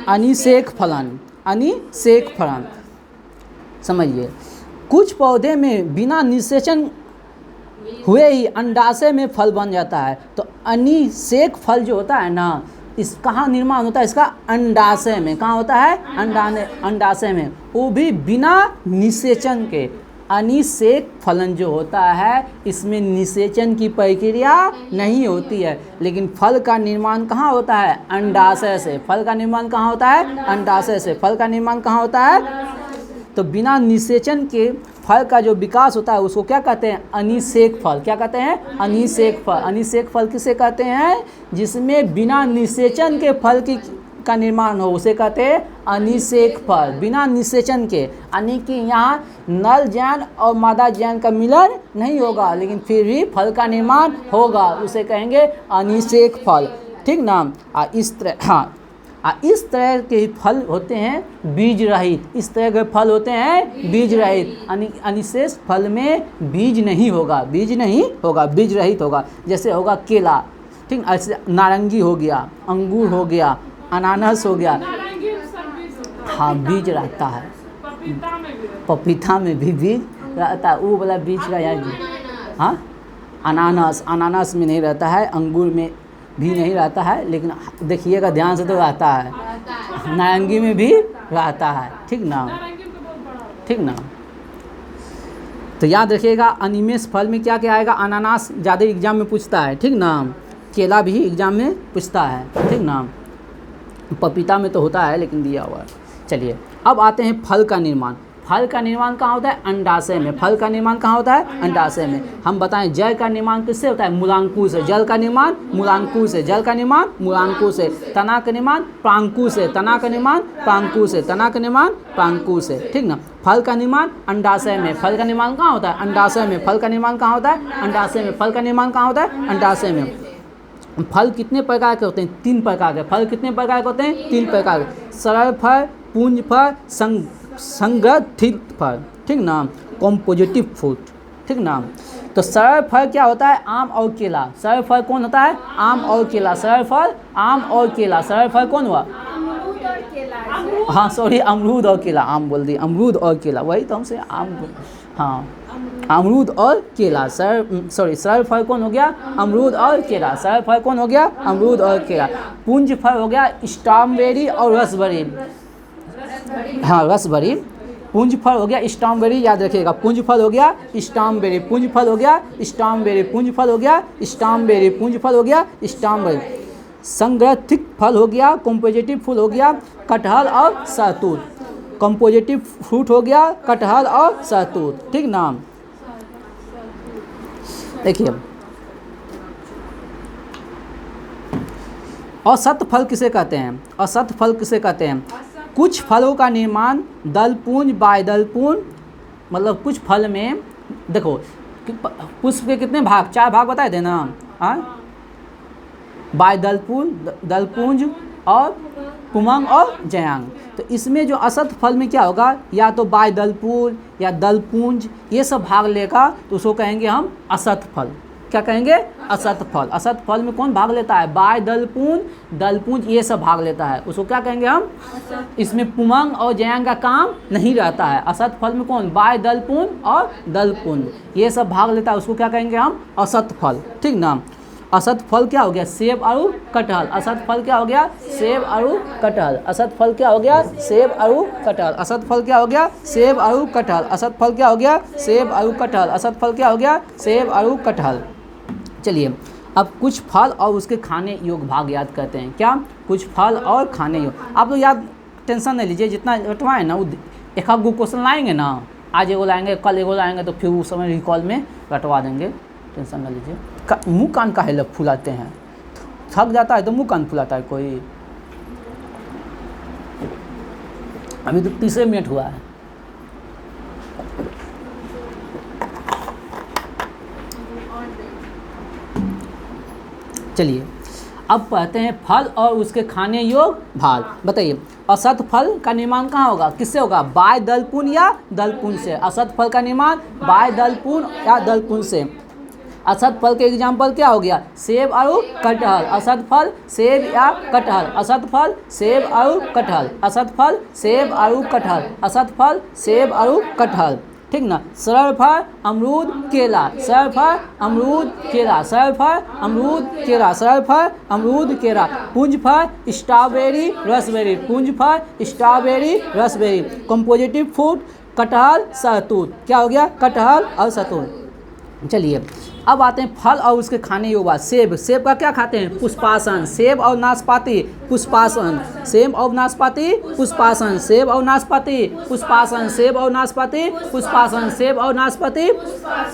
अनिषेक फलन। अनिषेक फलन समझिए, कुछ पौधे में बिना निषेचन हुए ही अंडाशय में फल बन जाता है। तो अनिषेक फल जो होता है ना, इस कहाँ निर्माण होता है? इसका अंडाशय में। कहाँ होता है? अंडाशय में, वो भी बिना निषेचन के। अनिषेक फलन जो होता है, इसमें निषेचन की प्रक्रिया नहीं होती है, लेकिन फल का निर्माण कहाँ होता है? अंडाशय से। फल का निर्माण कहाँ होता है? अंडाशय से। फल का निर्माण कहाँ होता है? तो बिना निषेचन के फल का जो विकास होता है उसको क्या कहते हैं? अनिषेक फल। क्या कहते हैं? अनिषेक फल। अनिषेक फल किसे कहते हैं? जिसमें बिना निषेचन के फल का निर्माण हो, उसे कहते हैं अनिषेक फल। बिना निषेचन के, यानी कि यहाँ नर जैन और मादा जैन का मिलन नहीं होगा, लेकिन फिर भी फल का निर्माण होगा, उसे कहेंगे अनिषेक फल। ठीक ना। इस तरह के फल होते हैं बीज रहित। इस तरह के फल होते हैं बीज रहित। अनिषेक फल में बीज नहीं होगा। बीज नहीं होगा, बीज रहित होगा। जैसे होगा केला, ठीक, ऐसे नारंगी हो गया, अंगूर हो गया, अनानास हो गया। हाँ, बीज रहता है। पपीता में भी बीज रहता है, वो वाला बीज का यार। हाँ, अनानास में नहीं रहता है, अंगूर में भी नहीं रहता है, लेकिन देखिएगा ध्यान से तो रहता है। नारंगी में भी रहता है। ठीक ना। ठीक ना। तो याद रखिएगा, अनिमेष फल में क्या क्या आएगा? अनानास ज़्यादा एग्जाम में पूछता है। ठीक ना। केला भी एग्जाम में पूछता है। ठीक ना। पपीता में तो होता है, लेकिन दिया हुआ है। चलिए अब आते हैं फल का निर्माण। फल का निर्माण कहाँ होता है? अंडाशय में। फल का निर्माण कहाँ होता है? अंडाशय में। हम बताएं जल का निर्माण किससे होता है? मूलांकुर से। जल का निर्माण मूलांकुर से। जल का निर्माण मूलांकुर से। तना का निर्माण प्रांकुर से। तना का निर्माण प्रांकुर से। तना का निर्माण प्रांकुर से। ठीक ना। फल का निर्माण अंडाशय में। फल का निर्माण कहाँ होता है? अंडाशय में। फल का निर्माण कहाँ होता है? अंडाशय में। फल का निर्माण कहाँ होता है? अंडाशय में। फल कितने प्रकार के होते हैं? 3 प्रकार के। फल कितने प्रकार के होते हैं? 3 प्रकार के। सरल फल, पुंज फल, संगठित फल। ठीक ना। कॉम्पोजिटिव फ्रूट। ठीक ना। तो सरल फल क्या होता है? आम और केला। सरल फल कौन होता है? आम और केला। सरल फल आम और केला। सरल फल कौन हुआ? हाँ सॉरी, अमरूद और केला। आम बोल दी, अमरूद और केला, वही तो हमसे आम। हाँ, अमरूद और केला। सरल फल कौन हो गया? अमरूद और केला। सरल फल कौन हो गया? अमरूद और केला। पुंज फल हो गया स्ट्रॉबेरी और रसबेरी। हाँ, रसबेरी। पुंज फल हो गया स्ट्रॉबेरी, याद रखिएगा। पुंज फल हो गया स्ट्रॉबेरी। पुंज फल हो गया स्ट्रॉबेरी। पुंज फल हो गया स्ट्रॉबेरी। पुंज फल हो गया स्ट्रॉबेरी। संगठित फल हो गया, कॉम्पोजिटिव फूल हो गया कटहल और सहतूत। कॉम्पोजिटिव फ्रूट हो गया कटहल और सहतूत। ठीक ना। देखिए, औसत फल किसे कहते हैं? औसत फल किसे कहते हैं? कुछ फलों का निर्माण दलपुंज बाह्यदलपुंज, मतलब कुछ फल में देखो पुष्प के कितने भाग? 4 भाग बताए थे ना। हाँ, बाह्यदलपुंज, दलपुंज और पुमंग और जयांग। तो इसमें जो असत फल में क्या होगा, या तो बाय दलपूल या दलपुंज ये सब भाग लेगा तो उसको कहेंगे हम असत फल। क्या कहेंगे, असत फल। असत फल में कौन भाग लेता है, बाय दलपूंज दलपुंज ये सब भाग लेता है, उसको क्या कहेंगे हम, इसमें पुमंग और जयांग का काम नहीं रहता है। असत फल में कौन, बाय दलपूंज और दलपुंज ये सब भाग लेता है, उसको क्या कहेंगे हम, असत फल। ठीक ना। असत फल क्या हो गया, सेब और कटहल। असत फल क्या हो गया, सेब और कटहल। असत फल क्या हो गया, सेब और कटहल। असत फल क्या हो गया, सेब और कटहल। असत फल क्या हो गया, सेब और कटहल। असत फल क्या हो गया, सेब और कटहल। चलिए अब कुछ फल और उसके खाने योग्य भाग याद करते हैं। क्या, कुछ फल और खाने योग्य। आप लोग याद टेंशन नहीं लीजिए, जितना रटवाएं ना वो एक आध गो क्वेश्चन लाएंगे ना, आज एगो लाएंगे कल एगो लाएंगे, तो फिर उस समय रिकॉल में रटवा देंगे, टेंशन ना लीजिए। मुँह कान काहे लोग फुलाते हैं, थक जाता है तो मुँह कान फुलाता है कोई। अभी तो 30 मिनट हुआ है। चलिए अब पढ़ते हैं फल और उसके खाने योग्य भाग। बताइए असत फल का निर्माण कहाँ होगा, किससे होगा, बाय दलपुन या दलपुन से। असत फल का निर्माण बाय दलपुन या दलपुन से। असत फल के एग्जाम्पल क्या हो गया, सेब और कटहल। असत फल सेब या कटहल। असत फल सेब और कटहल। असत फल सेब और कटहल। असत फल सेब और कटहल। ठीक ना। सरल फल अमरूद केला। सरल फल अमरूद केला। सरल फल अमरूद केला। सरल फल अमरूद केला। पुंज फल स्ट्रॉबेरी रसबेरी। पुंज फल स्ट्रॉबेरी रसबेरी। कंपोजिटिव फ्रूट कटहल सहतूत। क्या हो गया, कटहल और सहतूत। चलिए अब आते हैं फल और उसके खाने योग्य। सेब, सेब का क्या खाते हैं, पुष्पासन। सेब और नाशपाती पुष्पासन। सेब और नाशपाती पुष्पासन। सेब और नाशपाती पुष्पासन। सेब और नाशपाती पुष्पासन। सेब और नाशपाती।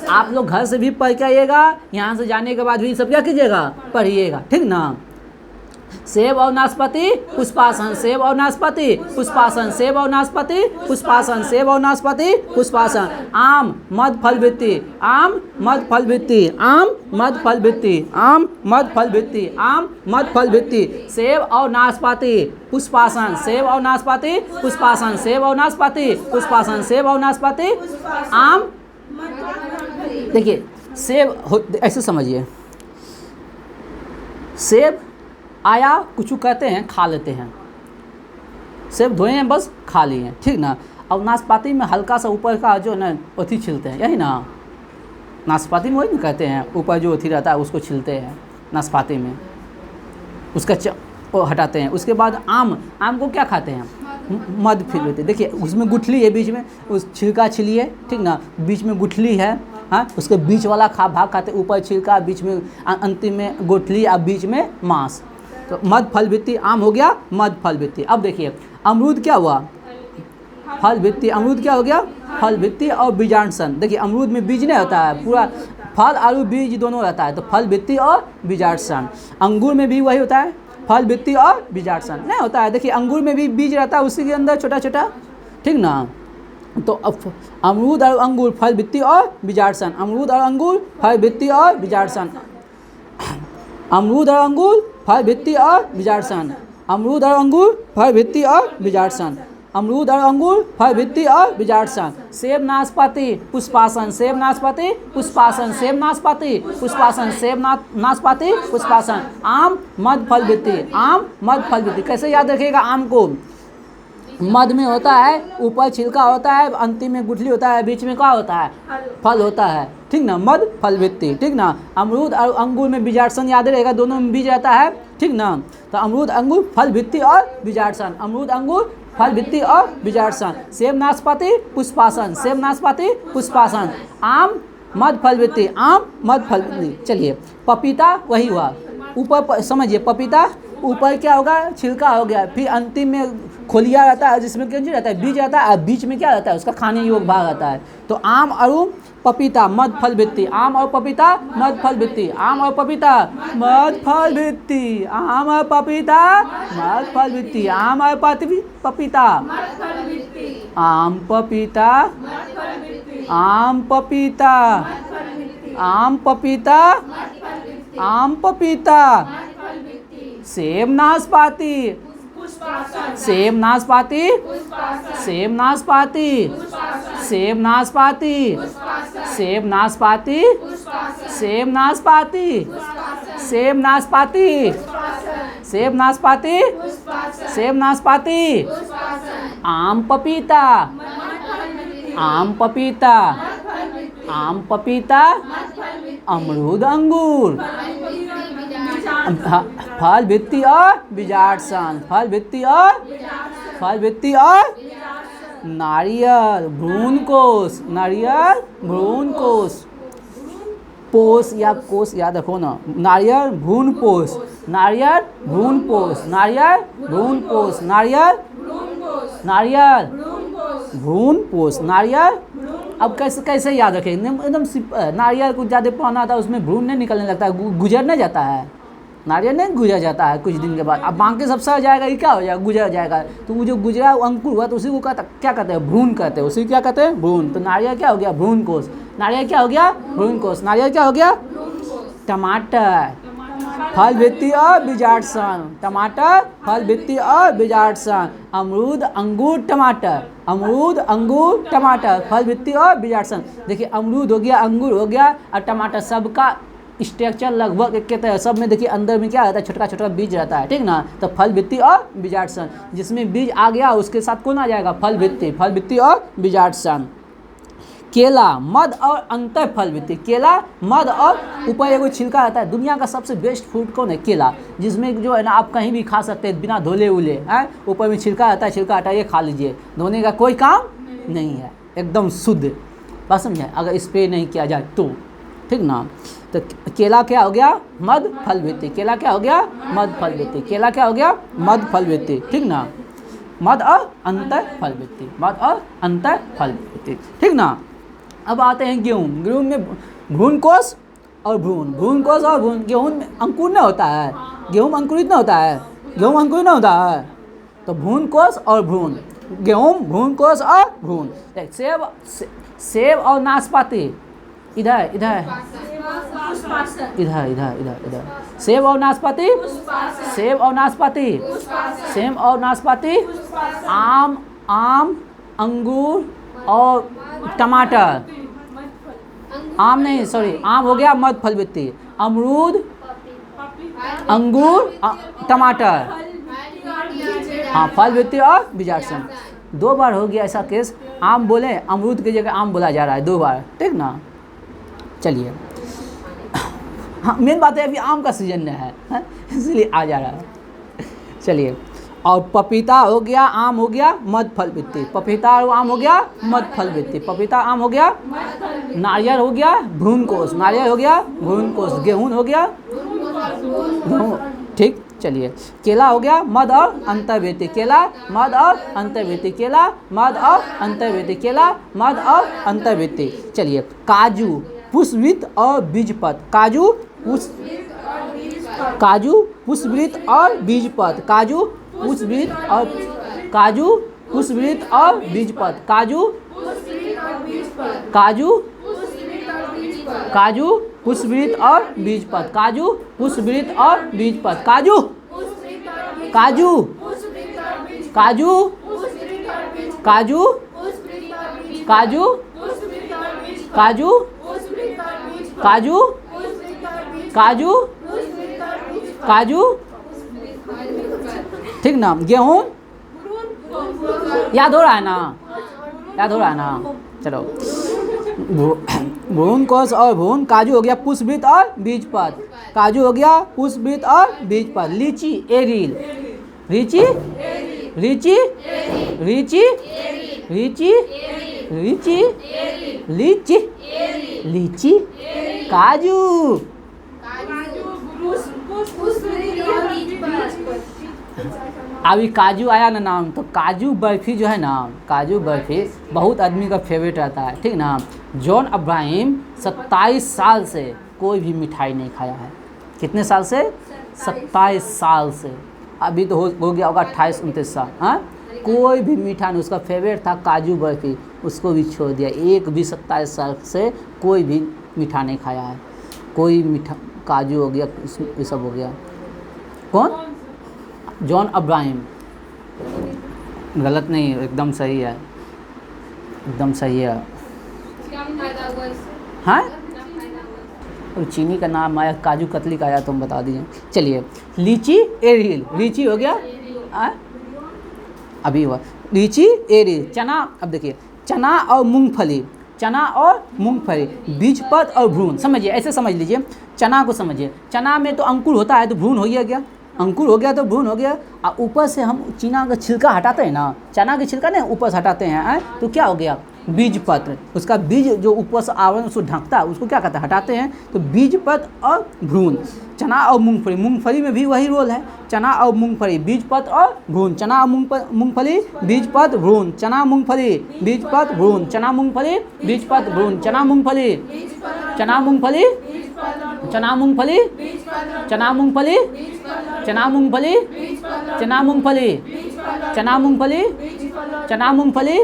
आप लोग घर से भी पढ़ के आइएगा, यहाँ से जाने के बाद भी सब क्या कीजिएगा, पढ़िएगा। ठीक ना। सेब और नाशपाती पुष्पासन। सेब और नाशपाती पुष्पासन। सेब और नाशपाती पुष्पासन। सेब और नाशपाती पुष्पासन। आम मध फल भित्ति। आम मध फल भित्ति। आम मध फल भित्ति। आम मध फल भित्ति। आम मध फल भित्ति। सेब और नाशपाती पुष्पासन। सेब और नाशपाती पुष्पासन। सेब और नाशपाती पुष्पासन। सेब और नाशपाती। आम, देखिए सेब ऐसे समझिए, सेब आया कुछ कहते हैं, खा लेते हैं। सेब धोए हैं बस खा लिए हैं, ठीक ना। अब नाशपाती में हल्का सा ऊपर का जो है ना अथी छिलते हैं, यही ना नाशपाती में वही ना कहते हैं, ऊपर जो अथी रहता है उसको छिलते हैं नाशपाती में, उसका वो हटाते हैं। उसके बाद आम, आम को क्या खाते हैं, मध फिर लेते। देखिए उसमें गुठली है बीच में, उस छिलका छिलिए, ठीक ना, बीच में गुठली है, हाँ, उसके बीच वाला भाग खाते, ऊपर छिलका, बीच में अंतिम में गुठली और बीच में मांस। तो मध फल भित्ति आम हो गया, मध फल भित्ति। अब देखिए अमरूद क्या हुआ, फल भित्ति। अमरूद क्या हो गया, फल भित्ति और बीजांडसन। देखिए अमरूद में बीज नहीं होता है, पूरा फल और बीज दोनों रहता है, तो फल भित्ति और बीजांडसन। अंगूर में भी वही होता है, फल भित्ति और बीजांडसन नहीं होता है। देखिए अंगूर में भी बीज रहता है उसी के अंदर छोटा छोटा, ठीक ना। तो अमरूद और अंगूर फल भित्ति और बीजांडसन। अमरूद और अंगूर फल भित्ति और बीजांडसन। अमरूद और अंगूर फल भित्ति और बीजांडसन। अमरूद और अंगूर फल भित्ति और बीजांडसन। अमरूद और अंगूर फल भित्ति और बीजांडसन। सेब नाशपाती पुष्पासन। सेब नाशपाती पुष्पासन। सेब नाशपाती पुष्पासन। सेब नाशपाती पुष्पासन। आम मध फल भित्ति। आम मध फल भित्ति। कैसे याद रखिएगा, आम को मध में होता है, ऊपर छिलका होता है, अंतिम में गुठली होता है, बीच में क्या होता है, फल होता है, ठीक ना, मध फल भित्ति, ठीक ना। अमरूद और अंगूर में बीजांडसन याद रहेगा, दोनों में बीज रहता है, ठीक ना। तो अमरूद अंगूर फल भित्ति और बीजांडसन। अमरूद अंगूर फल भित्ति और बीजांडसन। सेब नाशपाती पुष्पासन। सेब नाशपाती पुष्पासन। आम मध फल भित्ति। आम मध फल भित्ति। चलिए पपीता वही हुआ, ऊपर समझिए, पपीता ऊपर क्या होगा, छिलका हो गया, फिर अंतिम में खोलिया रहता है जिसमें क्या रहता है, बीज रहता है, और बीच में क्या रहता है, उसका खाने योग्य भाग आता है। तो आम और पपीता मध फल भित्ति। आम और पपीता मध फल भित्ति। आम और पपीता मध फल भित्ति। आम और पपीता मध फल भित्ति। आम और पपीता आम पपीता आम पपीता आम पपीता आम पपीता। सेब नाशपाती सेब नाशपाती, सेब नाशपाती, सेब नाशपाती, सेब नाशपाती, सेब नाशपाती, सेब नाशपाती, सेब नाशपाती, सेब नाशपाती, आम पपीता, आम पपीता, आम पपीता, अमरूद अंगूर, फल भित्ति और बीजाक्षण, फल भित्ति और, फल भित्ति और नारियल भ्रूणकोश, नारियल भ्रूणकोश, पोष या कोष याद रखो ना, नारियल भ्रूणपोष, नारियल भ्रूणपोष, नारियल भ्रूणपोष, नारियल, नारियल भ्रूणपोष, नारियल। अब कैसे कैसे याद रखें, एकदम नारियल कुछ ज़्यादा पुराना था, उसमें भ्रूण नहीं निकलने लगता है, गुजरने जाता है, नारियल नहीं गुजर जाता है कुछ दिन के बाद। अब बाकी सब सड़ जाएगा, ये क्या हो जाएगा, गुजर जाएगा। तो वो जो गुजरा अंकुर हुआ तो उसी को क्या कहते हैं, भ्रूण कहते हैं, उसी क्या कहते हैं, भ्रूण। तो नारियल क्या हो गया, भ्रूणकोश, नारियल क्या हो गया, भ्रूणकोश, नारियल क्या हो गया, टमाटर, फल भित्ति और बीजाक्षण, टमाटर, फल भित्ति और बीजाक्षण, अमरूद अंगूर टमाटर, अमरूद अंगूर टमाटर, फल भित्ति और बीजाक्षण। देखिए अमरूद हो गया, अंगूर हो गया और टमाटर, सबका स्ट्रक्चर लगभग एक कहते हैं, सब में देखिए अंदर में क्या रहता है, छोटा छोटा बीज रहता है, ठीक ना। तो फल भित्ति और बीजाक्षण, जिसमें बीज आ गया उसके साथ कौन आ जाएगा, फल भित्ति, फल भित्ति और बीजाक्षण। केला, मध और अंतर फल भित्ति, केला मध और ऊपर एगो छिलका रहता है। दुनिया का सबसे बेस्ट फूड कौन है, केला, जिसमें जो है ना आप कहीं भी खा सकते हैं बिना धोले उले हैं, ऊपर में छिलका रहता है, छिलका हटाइए खा लीजिए, धोने का कोई काम नहीं है, एकदम शुद्ध, बस समझे, अगर स्प्रे नहीं किया जाए तो, ठीक ना। तो केला क्या हो गया, मध फल भित्ति, केला क्या हो गया, मध फल भित्ति, केला क्या हो गया, मध फल भित्ति, ठीक ना। मध और अंतर फल भित्ति, मध और अंतर फल भित्ति, ठीक ना। अब आते हैं गेहूँ, गेहूँ में भ्रूणकोश और भ्रूण, भ्रूणकोश और भ्रूण। गेहूँ में अंकुर नहीं होता है, गेहूँ में अंकुरित नहीं होता है, गेहूँ अंकुरित नहीं होता है, तो भ्रूणकोश और भ्रूण, गेहूँ भ्रूणकोश और भ्रूण। सेब, सेब और नाशपाती, इधर इधर इधर इधर इधर इधर, सेब और नाशपाती, सेब और नाशपाती, सेब और नाशपाती, आम, आम अंगूर और टमाटर, आम नहीं सॉरी, आम हो गया मध फल भित्ति, अमरूद अंगूर टमाटर, हाँ फल भित्ति और बीजाक्षण। 2 बार हो गया ऐसा केस, आम बोले अमरूद की जगह आम बोला जा रहा है 2 बार, ठीक ना। चलिए हाँ मेन बात है अभी आम का सीजन है, इसलिए आ जा रहा है। चलिए, और पपीता हो गया, आम हो गया, मध फल भित्ति, पपीता और आम हो गया, मध फल भित्ति, पपीता आम हो गया, नारियल हो गया, भ्रूणकोश, नारियल हो गया, भ्रूणकोश, गेहूं हो गया, ठीक। चलिए, केला हो गया, मध और अंतर भित्ति, केला मध और अंतर भित्ति, केला मध और अंतर भित्ति, केला मध और अंतर भित्ति। चलिए, काजू पुष्पवृत्त और बीजपत्र, काजू काजू पुष्पवृत्त और बीजपत्र, काजू पुष्पवृत्त और, काजू पुष्पवृत्त और बीजपत्र, काजू काजू काजू पुष्पवृत्त और बीजपत्र, काजू पुष्पवृत्त और बीजपत्र, काजू काजू काजू काजू काजू काजू काजू काजू काजू, ठीक ना। गेहूँ याद हो रहा है ना, याद हो रहा है ना। चलो, भ्रूणकोश और भ्रूण, काजू हो गया पुष्पवृत्त और बीजपत्र, काजू हो गया पुष्पवृत्त और बीजपत्र। लीची एरिल, लीची लीची लीची लीची लीची लीची लीची, काजू अभी काजू आया ना नाम, तो काजू बर्फी जो है ना, काजू बर्फी बहुत आदमी का फेवरेट रहता है, ठीक ना। जॉन अब्राहम 27 साल से कोई भी मिठाई नहीं खाया है, कितने साल से, 27 साल से, अभी तो हो गया होगा 28-29 साल, हाँ कोई भी मीठा नहीं, उसका फेवरेट था काजू बर्फी, उसको भी छोड़ दिया। एक भी 27 साल से कोई भी मीठा नहीं खाया है, कोई मीठा, काजू हो गया, ये सब हो गया। कौन, जॉन अब्राहम। गलत नहीं, एकदम सही है, एकदम सही है। हाँ, और चीनी का नाम आया, काजू कतली का आया, तुम बता दीजिए। चलिए, लीची एरिल, लीची हो गया, अभी हुआ लीची एरिल। चना, अब देखिए चना और मूंगफली, चना और मूंगफली, बीजपत्र और भ्रूण। समझिए, ऐसे समझ लीजिए, चना को समझिए, चना में तो अंकुर होता है तो भ्रूण हो गया, अंकुर हो गया तो भ्रूण हो गया, और ऊपर से हम चना का छिलका हटाते हैं ना, चना के छिलका नहीं ऊपर से हटाते हैं, तो क्या हो गया, बीजपत्र। उसका बीज जो ऊपर से आवरण उसको ढकता है उसको क्या कहते हैं, हटाते हैं, तो बीजपत्र और भ्रूण। चना और मूंगफली, मूंगफली में भी वही रोल है, चना और मूंगफली, बीजपत्र और भ्रूण, चना और मूंगफली, बीजपत्र भ्रूण, चना मूंगफली, बीजपत्र भ्रूण, चना मूंगफली, बीजपत्र भ्रूण, चना मूंगफली, चना मूंगफली, चना मूंगफली, चना मूंगफली, चना मूंगफली, चना मूंगफली, चना मूंगफली, चना मूंगफली,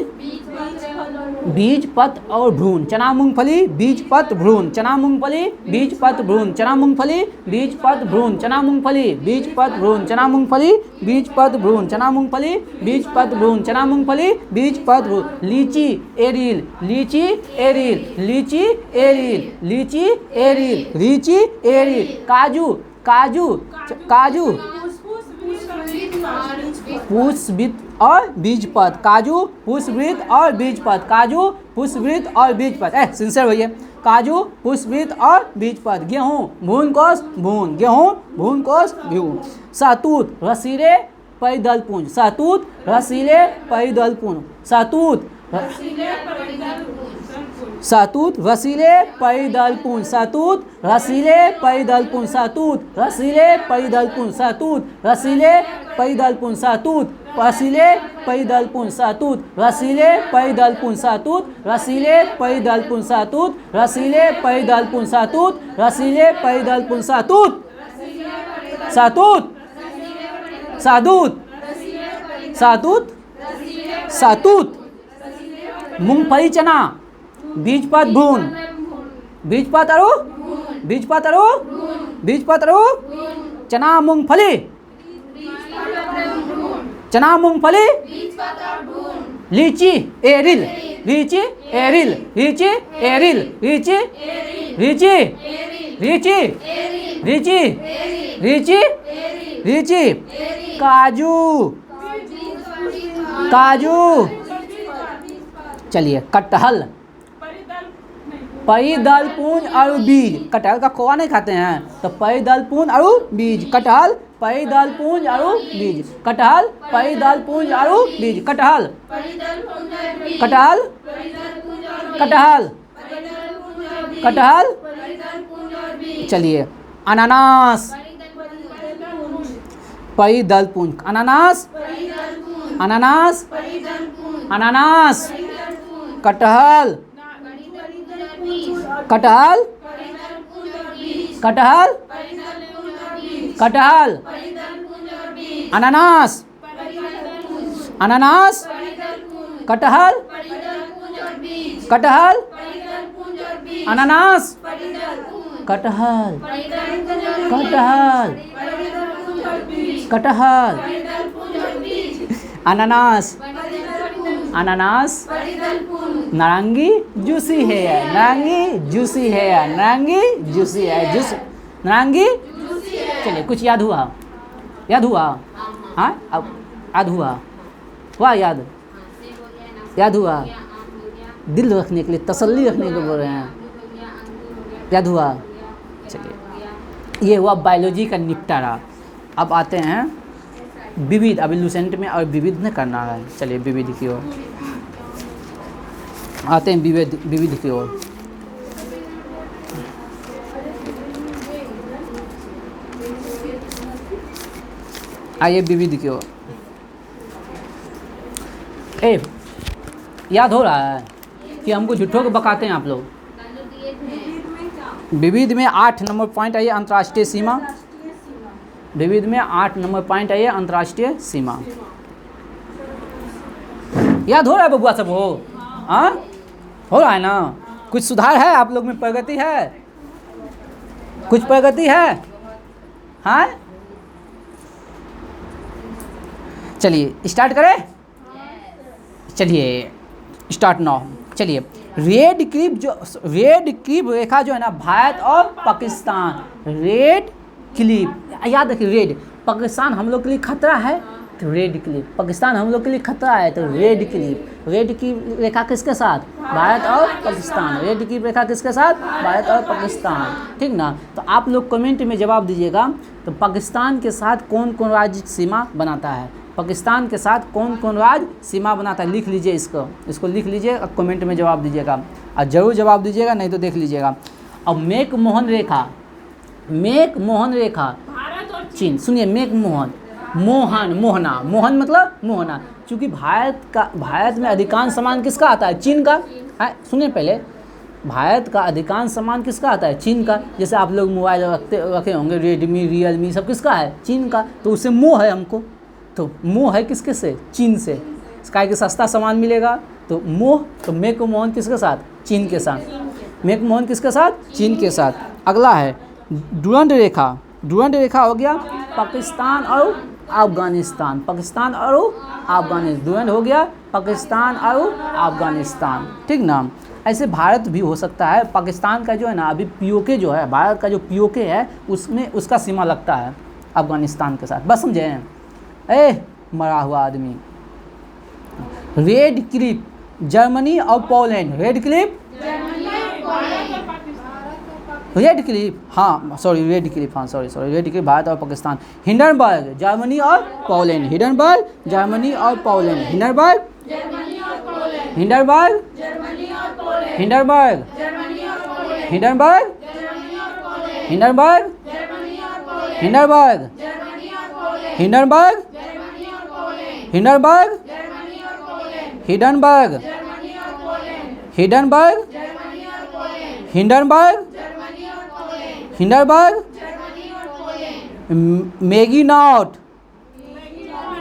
बीजपत्र और भ्रूण, चना मूंगफली, बीजपत्र भ्रूण, चना मूंगफली, बीजपत्र भ्रूण, चना मूंगफली, बीजपत्र भ्रूण, चना मूंगफली, बीजपत्र भ्रूण, चना मूंगफली, बीजपत्र भ्रूण, चना मूंगफली, बीजपत्र भ्रूण, चना मूंगफली, बीजपत्र भ्रूण। लीची एरिल, लीची एरिल, लीची एरिल, लीची एरिल, लीची एरिल। काजू, काजू, काजू, पुष्पवृत्त और बीजपत्र, काजू पुष्पवृत्त और बीजपत्र, काजू पुष्पवृत्त और बीजपत्र। सिंसियर भैया, काजू पुष्पवृत्त और बीजपत्र। गेहूँ भ्रूणकोश भ्रूण, गेहूँ भ्रूणकोश भ्रूण। सहतूत रसीले परिदलपुंज, सहतूत रसीले परिदलपुंज, सहतूत सहतूत रसीले परिदलपुंज, सहतूत रसीले परिदलपुंज, सहतूत रसीले परिदलपुंज, सहतूत रसीले परिदलपुंज, सहतूत रसीले परिदलपुंज, सहतूत रसीले परिदलपुंज, सहतूत रसीले परिदलपुंज, सहतूत रसीले परिदलपुंज, सहतूत रसीले परिदलपुंज, सहतूत सहतूत सहतूत सहतूत सहतूत। मूंगफली चना, बीजपत्र भ्रूण, बीजपत्र बीजपत्र बीजपत्र, चना मूंगफली, चना मूंगफली, लीची एरिल, लीची एरिल, लीची एरिल, लीची लीची लीची लीची लीची लीची। काजू, काजू। चलिए, कटहल, परिदलपुंज और बीज, कटहल का खोआ नहीं खाते हैं तो परिदलपुंज और बीज, कटहल परिदलपुंज और बीज, कटहल परिदलपुंज और बीज, कटहल कटहल कटहल कटहल। चलिए, अनानास, परिदलपुंज, अनानास, अनानास, अनानास। कटहल, कटहल, कटहल, कटहल। अनानास, अनानास, कटहल, कटहल, अनानास, कटहल, कटहल, कटहल, अनानास, अनानास। नारंगी जूसी है, नारंगी जूसी है, नारंगी जूसी है, जूस नारंगी। चलिए, कुछ याद हुआ, याद हुआ, हाँ अब याद हुआ, वाह याद, याद हुआ, दिल रखने के लिए, तसल्ली रखने को बोल रहे हैं, याद हुआ। चलिए, ये हुआ बायोलॉजी का निपटारा। अब आते हैं विविध, अभी लूसेंट में और विविध में करना है। चलिए, विविध की ओर आते हैं, विविध विविध की ओर। आइए विविध की ओर। याद हो रहा है कि हमको झूठों को बकाते हैं आप लोग। विविध में 8 नंबर पॉइंट आइए, अंतर्राष्ट्रीय सीमा। विविध में 8 नंबर पॉइंट आइए, अंतर्राष्ट्रीय सीमा। याद हो रहा है बबुआ सब हो? हाँ, हो रहा है ना? कुछ सुधार है आप लोग में, प्रगति है, कुछ प्रगति है? हाँ, चलिए स्टार्ट करें। चलिए स्टार्ट नाउ। चलिए रेड क्लिफ रेखा जो है ना भारत और पाकिस्तान, रेड क्लिफ याद रखिए, रेड पाकिस्तान हम लोग के लिए खतरा है तो रेड क्लिफ, पाकिस्तान हम लोग के लिए खतरा है तो रेड क्लिफ। रेड की रेखा किसके साथ? भारत और पाकिस्तान। रेड की रेखा किसके साथ? भारत और पाकिस्तान, ठीक ना। तो आप लोग कमेंट में जवाब दीजिएगा तो पाकिस्तान के साथ कौन कौन राज्य सीमा बनाता है, पाकिस्तान के साथ कौन कौन राज्य सीमा बनाता है, लिख लीजिए इसको लिख लीजिए और कमेंट में जवाब दीजिएगा और ज़रूर जवाब दीजिएगा, नहीं तो देख लीजिएगा। अब मेक मोहन रेखा चीन, सुनिए मेक मोहन मतलब मोहना, क्योंकि भारत में अधिकांश सामान किसका आता है? चीन का है। सुनिए पहले, भारत का अधिकांश सामान किसका आता है? चीन का। जैसे आप लोग मोबाइल रखे होंगे, रेडमी, रियलमी, सब किसका है? चीन का। तो उससे मोह है हमको, तो मोह है किसके से? चीन से। इसका कि सस्ता सामान मिलेगा तो मोह, तो मेक मोहन किसके साथ? चीन के साथ। मेक मोहन किसके साथ? चीन के साथ। अगला है डुरंड रेखा हो गया पाकिस्तान और अफगानिस्तान, डुरंड हो गया पाकिस्तान और अफगानिस्तान, ठीक ना। ऐसे भारत भी हो सकता है। पाकिस्तान का जो है ना अभी पीओके जो है, भारत का जो पीओके है उसमें उसका सीमा लगता है अफगानिस्तान के साथ, बस समझे? मरा हुआ आदमी। रेड क्लिफ जर्मनी और पोलैंड, रेड क्लिफ हाँ सॉरी रेड क्लिफ भारत और पाकिस्तान। हिंडनबर्ग जर्मनी और पोलैंड, हिंडनबर्ग मैगिनॉट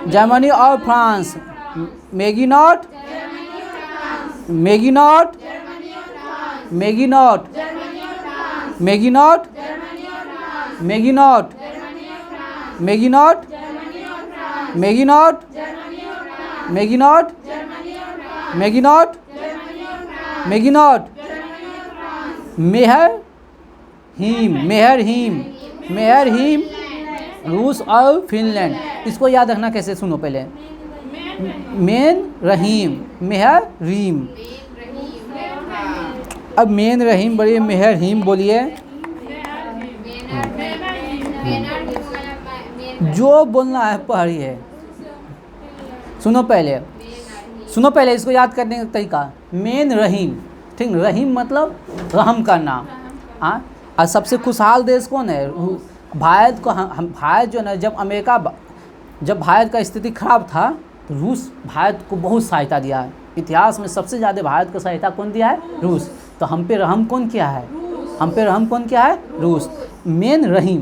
जर्मनी और फ्रांस, मैगिनॉट मेहरहीम रूस और फिनलैंड। इसको याद रखना कैसे, सुनो पहले। मेहरहीम, अब मेन रहीम बोलिए, मेहरहीम बोलिए, जो बोलना है पढ़िए। सुनो पहले इसको याद करने का तरीका। मेन रहीम, ठीक, रहीम मतलब रहम करना। और सबसे खुशहाल देश कौन है? भारत को हम भारत जो है ना, जब भारत का स्थिति खराब था तो रूस भारत को बहुत सहायता दिया है। इतिहास में सबसे ज़्यादा भारत को सहायता कौन दिया है? रूस। तो हम पे रहम कौन किया है? रूस। मेन रहीम,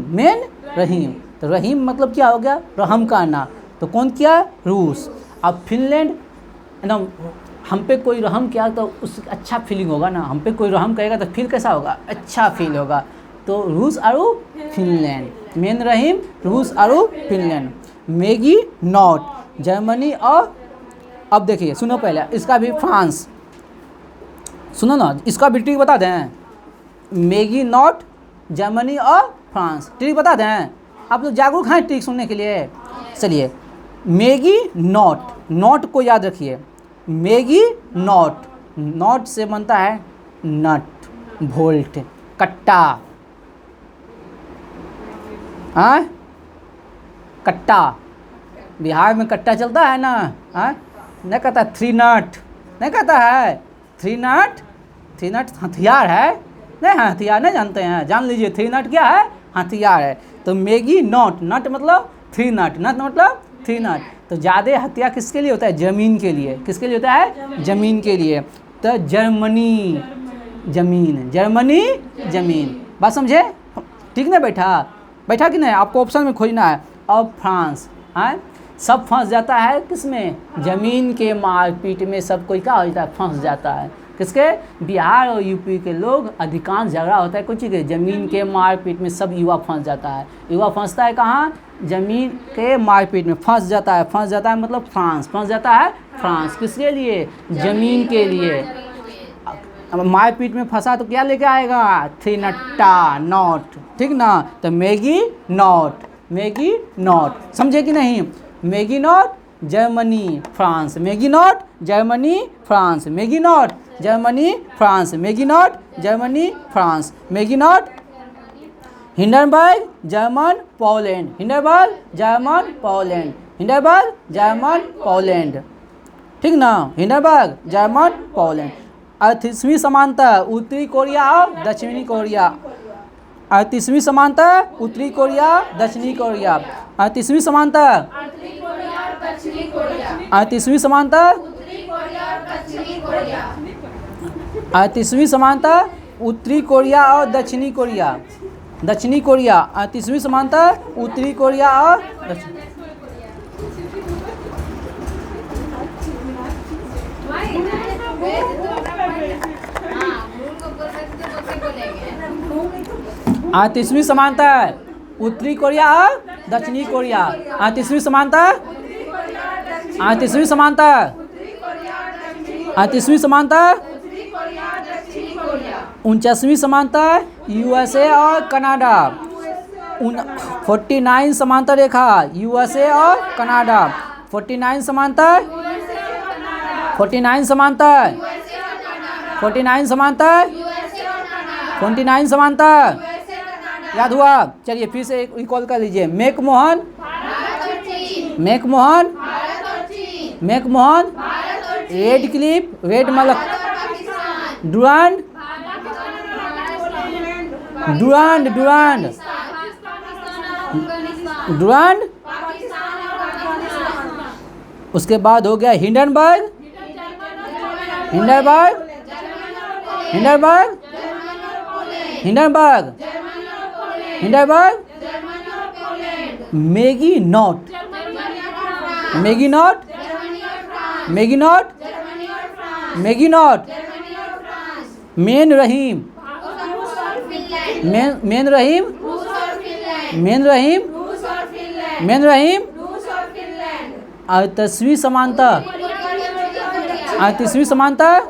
तो रहीम मतलब क्या हो गया? रहम करना। तो कौन किया? रूस। अब फिनलैंड ना, हम पे कोई रहम किया तो उससे अच्छा फीलिंग होगा ना, हम पे कोई रहम करेगा तो फील कैसा होगा? अच्छा फील होगा। तो रूस और फिनलैंड, मेन रहीम रूस और फिनलैंड। मैगी नॉट जर्मनी और, अब देखिए सुनो पहले इसका भी फ्रांस, सुनो ना, इसका भी ट्रिक बता दें। मैगी नॉट जर्मनी और फ्रांस, ट्रिक बता दें। आप लोग जागरूक हैं ट्रिक सुनने के लिए। चलिए मैगी नॉट को याद रखिए। मैगी नॉट से बनता है नट, वोल्ट, कट्टा। कट्टा, बिहार में कट्टा चलता है ना, नहीं कहता थ्री नट, नहीं कहता है थ्री नट हथियार है। नहीं हथियार नहीं जानते हैं, जान लीजिए थ्री नट क्या है? हथियार है। तो मैगी नट मतलब थ्री नट मतलब थ्री नट। तो ज़्यादा हथियार किसके लिए होता है? ज़मीन के लिए। किसके लिए होता है? ज़मीन के लिए। तो जर्मनी ज़मीन, बात समझे? ठीक ना? बैठा कि नहीं? आपको ऑप्शन में खोजना है। और फ्रांस, सब फंस जाता है किस में? ज़मीन के मारपीट में सब कोई क्या हो जाता है? फंस जाता है। किसके? बिहार और यूपी के लोग अधिकांश झगड़ा होता है कुछ के ज़मीन के मारपीट में, सब युवा फंस जाता है। युवा फंसता है कहाँ? ज़मीन के मारपीट में फंस जाता है। फंस जाता है मतलब फ्रांस, फंस जाता है फ्रांस। किसके लिए? ज़मीन के लिए। अब मारपीट में फंसा तो क्या लेके आएगा? 3 नट्टा नोट, ठीक ना? तो मैगी नोट, मैगी नोट, समझे कि नहीं? Maggi note Germany France, Maggi note Germany France, Maggi note Germany France, Maggi note Germany France, Maggi note Hindenburg German Poland, Hindenburg German Poland, Hindenburg German Poland, ठीक ना? Hindenburg German Poland. 38वीं समानता उत्तरी Korea और दक्षिणी Korea. 38वीं समानता उत्तरी Korea दक्षिणी Korea. 38वीं समानता 38वीं समानता 38वीं समानता उत्तरी कोरिया और दक्षिणी कोरिया। दक्षिणी कोरिया 38वीं समानता उत्तरी कोरिया और तीसवीं समानता उत्तरी कोरिया और दक्षिणी कोरिया। 38वीं समानता 38वीं समानता 38वीं समानता 49वीं समानता यूएसए और कनाडा। 49 समांतर रेखा यूएसए और कनाडा। 49 समांतर 49 समांतर 49 समांतर 49 समांतर याद हुआ? चलिए फिर से रिकॉल कर लीजिए। McMahon McMahon McMahon Radcliffe रेड मलक डुरांड डुरांड डुरांड डुरांड। उसके बाद हो गया Hindenburg Hindenburg Hindenburg Hindenburg Hindenburg Maginot Maginot Maginot Maginot Mannerheim Mannerheim Mannerheim Mannerheim. 38वीं समांतर 38वीं समांतर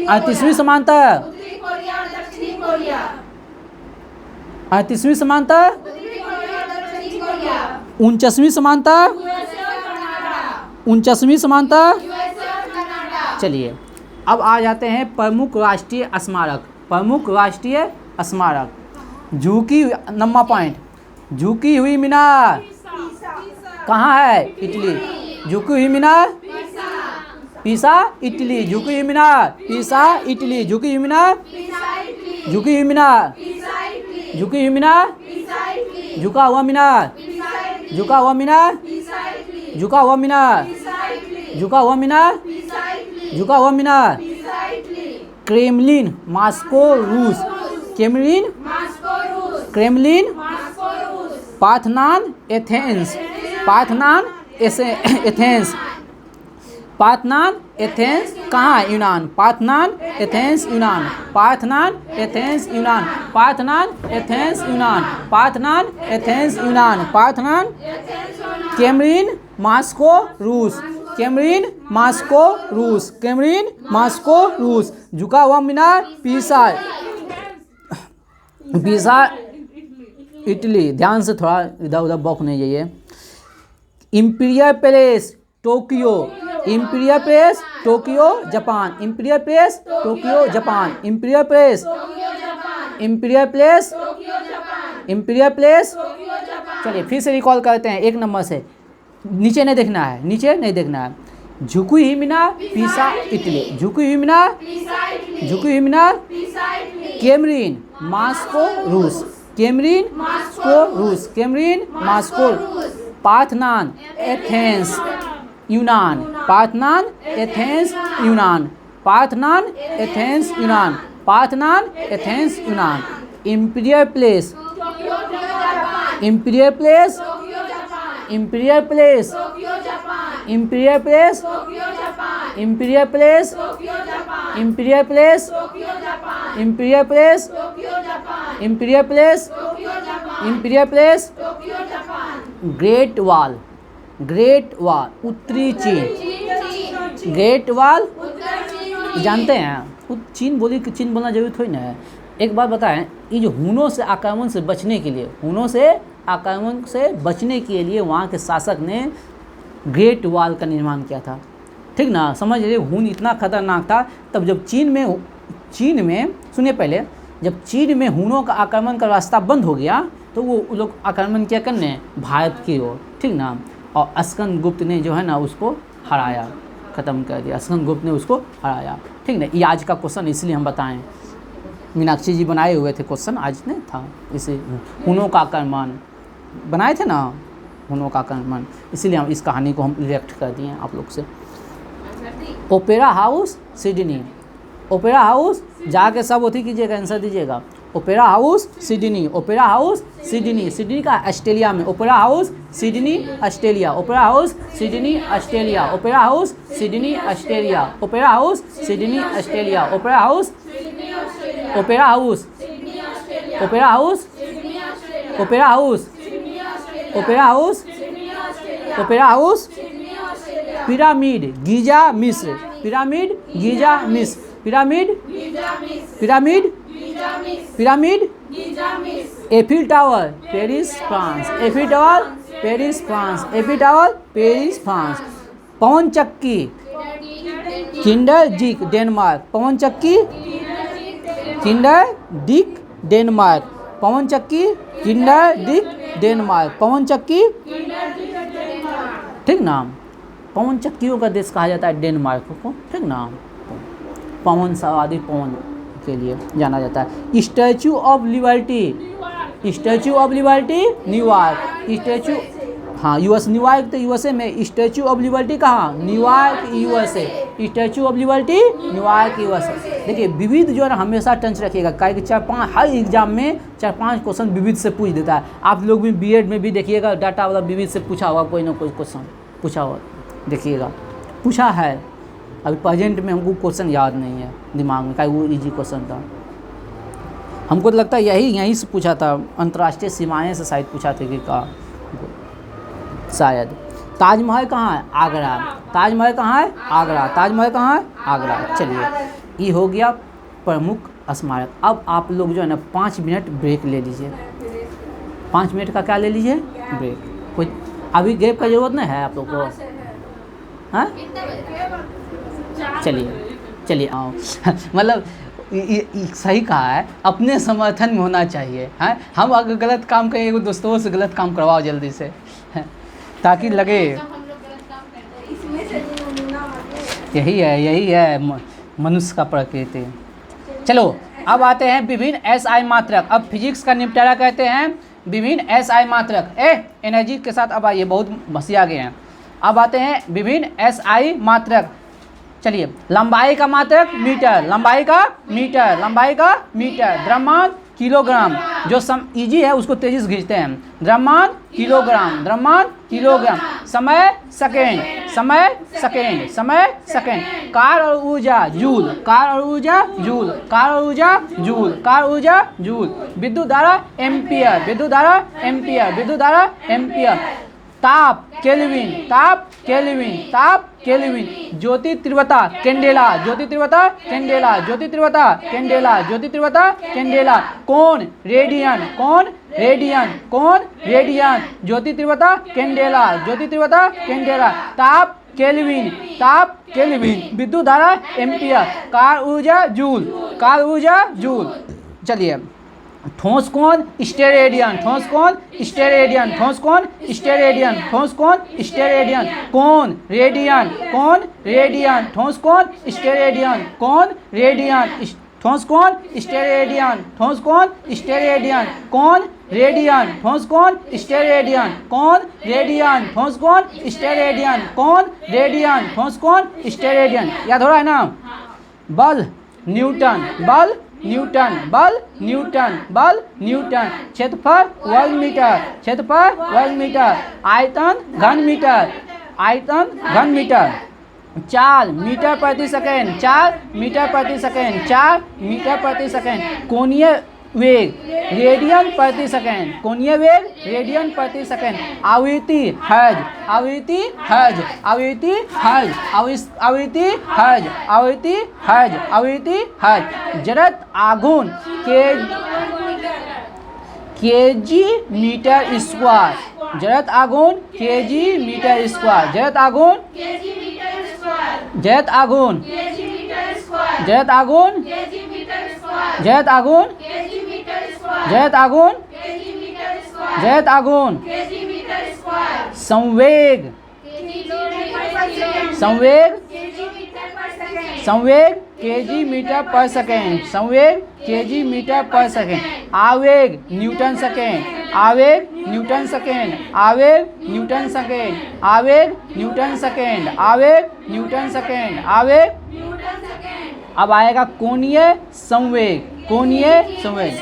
38वीं समांतर 38वीं समांतर 49वीं समांतर 49वीं समांतर। चलिए अब आ जाते हैं प्रमुख राष्ट्रीय स्मारक। प्रमुख राष्ट्रीय स्मारक झुकी नंबर पॉइंट झुकी हुई मीनार कहाँ है? इटली। झुकी हुई मीनार पीसा इटली। झुकी हुई मीनार पीसा इटली। झुकी हुई मीनार झुकी हुई मीनार झुकी हुई मीनार झुका हुआ मीनार झुका हुआ मीनार झुका हुआ मीनार झुका हुआ मीनार झुका हुआ मीनार। क्रेमलिन मॉस्को रूस Kremlin Kremlin. Parthenon Athens Parthenon Athens Parthenon Athens कहाँ? यूनान। पार्थनान एथेंस यूनान पार्थनान एथेंस यूनान पार्थनान एथेंस यूनान पार्थनान एथेंस यूनान पार्थनान। क्रेमलिन मॉस्को रूस क्रेमलिन मॉस्को रूस क्रेमलिन मॉस्को रूस। झुका हुआ मीनार पीसा पीसा इटली। ध्यान से थोड़ा इधर उधर बौख नहीं जाइए। Imperial palace Tokyo imperial palace Tokyo Japan imperial palace Tokyo Japan imperial palace imperial palace imperial palace. चलिए फिर से रिकॉल करते हैं एक नंबर से। नीचे नहीं देखना है नीचे नहीं देखना है। झुकी हुई मीनार पीसा इटली झुकी हुई मीनार झुकी हुई मीनार। क्रेमलिन मॉस्को रूस क्रेमलिन मॉस्को रूस क्रेमलिन मॉस्को। पार्थनान एथेंस यूनान पार्थनान एथेंस यूनान पार्थनान एथेंस यूनान पार्थनान एथेंस यूनान। Imperial place imperial place imperial place imperial place imperial place imperial place, imperial place, imperial place, imperial place, great wall, great wall उत्तरी चीन, great wall जानते हैं। चीन बोली कि चीन बोलना जरूरी थोड़ी ना है। एक बात बताएं, ये जो हुनों से आक्रमण से बचने के लिए, हुनों से आक्रमण से बचने के लिए वहाँ के शासक ने ग्रेट वॉल का निर्माण किया था, ठीक ना। समझ रहे, हुन इतना खतरनाक था। तब जब चीन में सुनिए पहले, जब चीन में हुनों का आक्रमण का रास्ता बंद हो गया तो वो लोग आक्रमण क्या करने भारत की ओर, ठीक ना। और स्कंदगुप्त ने जो है ना उसको हराया, ख़त्म कर दिया। स्कंदगुप्त ने उसको हराया, ठीक ना। ये आज का क्वेश्चन इसलिए हम बताएं, मीनाक्षी जी बनाए हुए थे क्वेश्चन, आज नहीं था। इसे हुनों का आक्रमण बनाए थे ना, हुनों का आक्रमण, इसीलिए हम इस कहानी को हम रिएक्ट कर दिए आप लोग से। Opera house Sydney, opera house जाके सब होती कीजिएगा, आंसर दीजिएगा। Opera house Sydney, opera house Sydney, Sydney का ऑस्ट्रेलिया में, opera house Sydney Australia, opera house Sydney Australia, opera house Sydney Australia, opera house Sydney Australia, opera house, opera house, opera house, opera house, opera house, opera house, pyramid Giza मिस्र, pyramid Giza मिस्र, pyramid, pyramid, pyramid, Eiffel tower Paris France, Eiffel tower Paris France, Eiffel tower Paris France. पवन चक्की Kinder Dick Denmark, पवन चक्की Kinder Dick Denmark, पवन चक्की Kinder Dick Denmark, पवन चक्की, ठीक नाम। पवन चक्कियों का देश कहा जाता है डेनमार्क को, ठीक ना। पवन सवारी पवन के लिए जाना जाता है। Statue of liberty, statue of liberty New York, statue, हाँ यूएस, न्यूयॉर्क तो यूएसए में, स्टैचू ऑफ लिबर्टी कहाँ, New York USA, statue of liberty New York USA. देखिए विविध जो है ना हमेशा टंच रखिएगा, काहे कि 4-5 हर एग्जाम में 4-5 क्वेश्चन विविध से पूछ देता है। आप लोग भी बीएड में भी देखिएगा डाटा वाला विविध से पूछा होगा, कोई ना कोई क्वेश्चन पूछा होगा, देखिएगा पूछा है। अभी प्रेजेंट में हमको क्वेश्चन याद नहीं है दिमाग में, वो इजी क्वेश्चन था। हमको तो लगता है यहीं से पूछा था, अंतर्राष्ट्रीय सीमाएं से शायद पूछा थे कि का शायद। ताजमहल कहाँ है, आगरा, ताजमहल कहाँ है, आगरा, ताजमहल कहाँ है, आगरा। चलिए ये हो गया प्रमुख स्मारक। अब आप लोग जो है ना 5 मिनट ब्रेक ले लीजिए, 5 मिनट का क्या ले लीजिए ब्रेक। कोई अभी गैप का जरूरत नहीं है आप लोग को, हाँ चलिए आओ मतलब सही कहा है, अपने समर्थन में होना चाहिए। हाँ हम अगर गलत काम करें, वो दोस्तों से गलत काम करवाओ जल्दी से, ताकि लगे यही है मनुष्य का प्रकृति। चलो अब आते हैं विभिन्न एसआई मात्रक। अब फिजिक्स का निपटारा कहते हैं विभिन्न एसआई मात्रक। एनर्जी के साथ अब आइए, बहुत भसिया गए हैं। अब आते हैं विभिन्न एसआई मात्रक। चलिए लंबाई का मात्रक मीटर, लंबाई का मीटर, लंबाई का मीटर। द्रव्यमान किलोग्राम, जो इजी है उसको तेजी से खींचते हैं। द्रव्यमान किलोग्राम, द्रव्यमान किलोग्राम। समय सेकेंड, समय सेकेंड, समय सेकेंड। कार्य और ऊर्जा जूल, कार्य और ऊर्जा जूल, कार्य और ऊर्जा जूल, कार्य ऊर्जा जूल। विद्युत धारा एम्पियर, विद्युत धारा एम्पियर, विद्युत धारा एम्पियर। ताप केल्विन, ताप केल्विन, ताप केल्विन। ज्योति तीव्रता कैंडेला, ज्योति तीव्रता कैंडेला, ज्योति तीव्रता कैंडेला, ज्योति तीव्रता कैंडेला। कोण रेडियन, कोण रेडियन, कोण रेडियन। ज्योति तीव्रता कैंडेला, ज्योति तीव्रता कैंडेला। ताप केल्विन, ताप केल्विन। विद्युत धारा एम्पियर। कार्य ऊर्जा जूल, कार्य ऊर्जा जूल। चलिए ठोस कोण स्टेरेडियन, ठोस कोण स्टेरेडियन, ठोस कोण स्टेरेडियन, ठोस कोण स्टेरेडियन। कोण रेडियन, कोण रेडियन। ठोस कोण स्टेरेडियन, कोण रेडियन। ठोस कोण स्टेरेडियन, ठोस कोण स्टेरेडियन। कोण रेडियन, ठोस कोण स्टेरेडियन, कोण रेडियन। ठोस कोण स्टेरेडियन, कोण रेडियन। ठोस कोण स्टेरेडियन। याद हो रहा है ना। बल न्यूटन, बल न्यूटन, बल न्यूटन, बल न्यूटन। क्षेत्रफल वर्ग मीटर, क्षेत्रफल वर्ग मीटर। आयतन घन मीटर, आयतन घन मीटर। 4 मीटर प्रति सेकेंड, 4 मीटर प्रति सेकेंड, 4 मीटर प्रति सेकेंड। कोणीय वेग रेडियन प्रति सेकेंड, कोणीय वेग रेडियन प्रति सेकेंड। आवृत्ति हर्ट्ज, आवृत्ति हर्ट्ज, आवृत्ति हर्ट्ज, आवृत्ति हर्ट्ज, आवृत्ति हर्ट्ज, आवृत्ति हर्ट्ज। जड़त्व आघूर्ण केजी मीटर स्क्वायर, जड़त्व आघूर्ण केजी मीटर स्क्वायर, जड़त्व आघूर्ण, जड़त्व आघूर्ण, जड़त्व आघूर्ण, जड़त्व आघूर्ण, जड़त्व आघूर्ण, जड़त्व आघूर्ण। संवेग, संवेग, संवेग केजी मीटर पर सेकेंड, संवेग केजी मीटर पर सेकेंड। आवेग न्यूटन सेकेंड, आवेग न्यूटन सेकेंड, आवेग न्यूटन सेकेंड, आवेग न्यूटन सेकेंड, आवेग न्यूटन सेकेंड, आवेग। अब आएगा कोणीय संवेग, कोणीय संवेग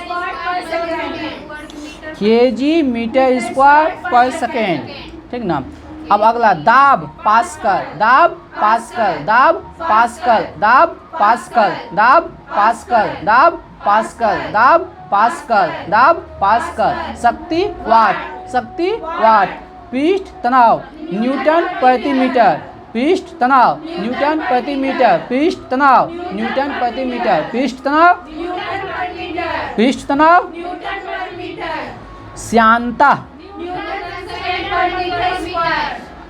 केजी मीटर स्क्वायर पर सेकेंड, ठीक ना। अब अगला दाब पास्कल, दाब पास्कल, दाब पास्कल, दाब पास्कल, दाब पास्कल, दाब पास्कल, दाब पास्कल, दाब पास्कल। शक्ति वाट, शक्ति वाट। पृष्ठ तनाव न्यूटन प्रति मीटर, पृष्ठ तनाव न्यूटन प्रति मीटर, पृष्ठ तनाव न्यूटन प्रति मीटर, पृष्ठ तनाव, पृष्ठ तनाव। श्यानता,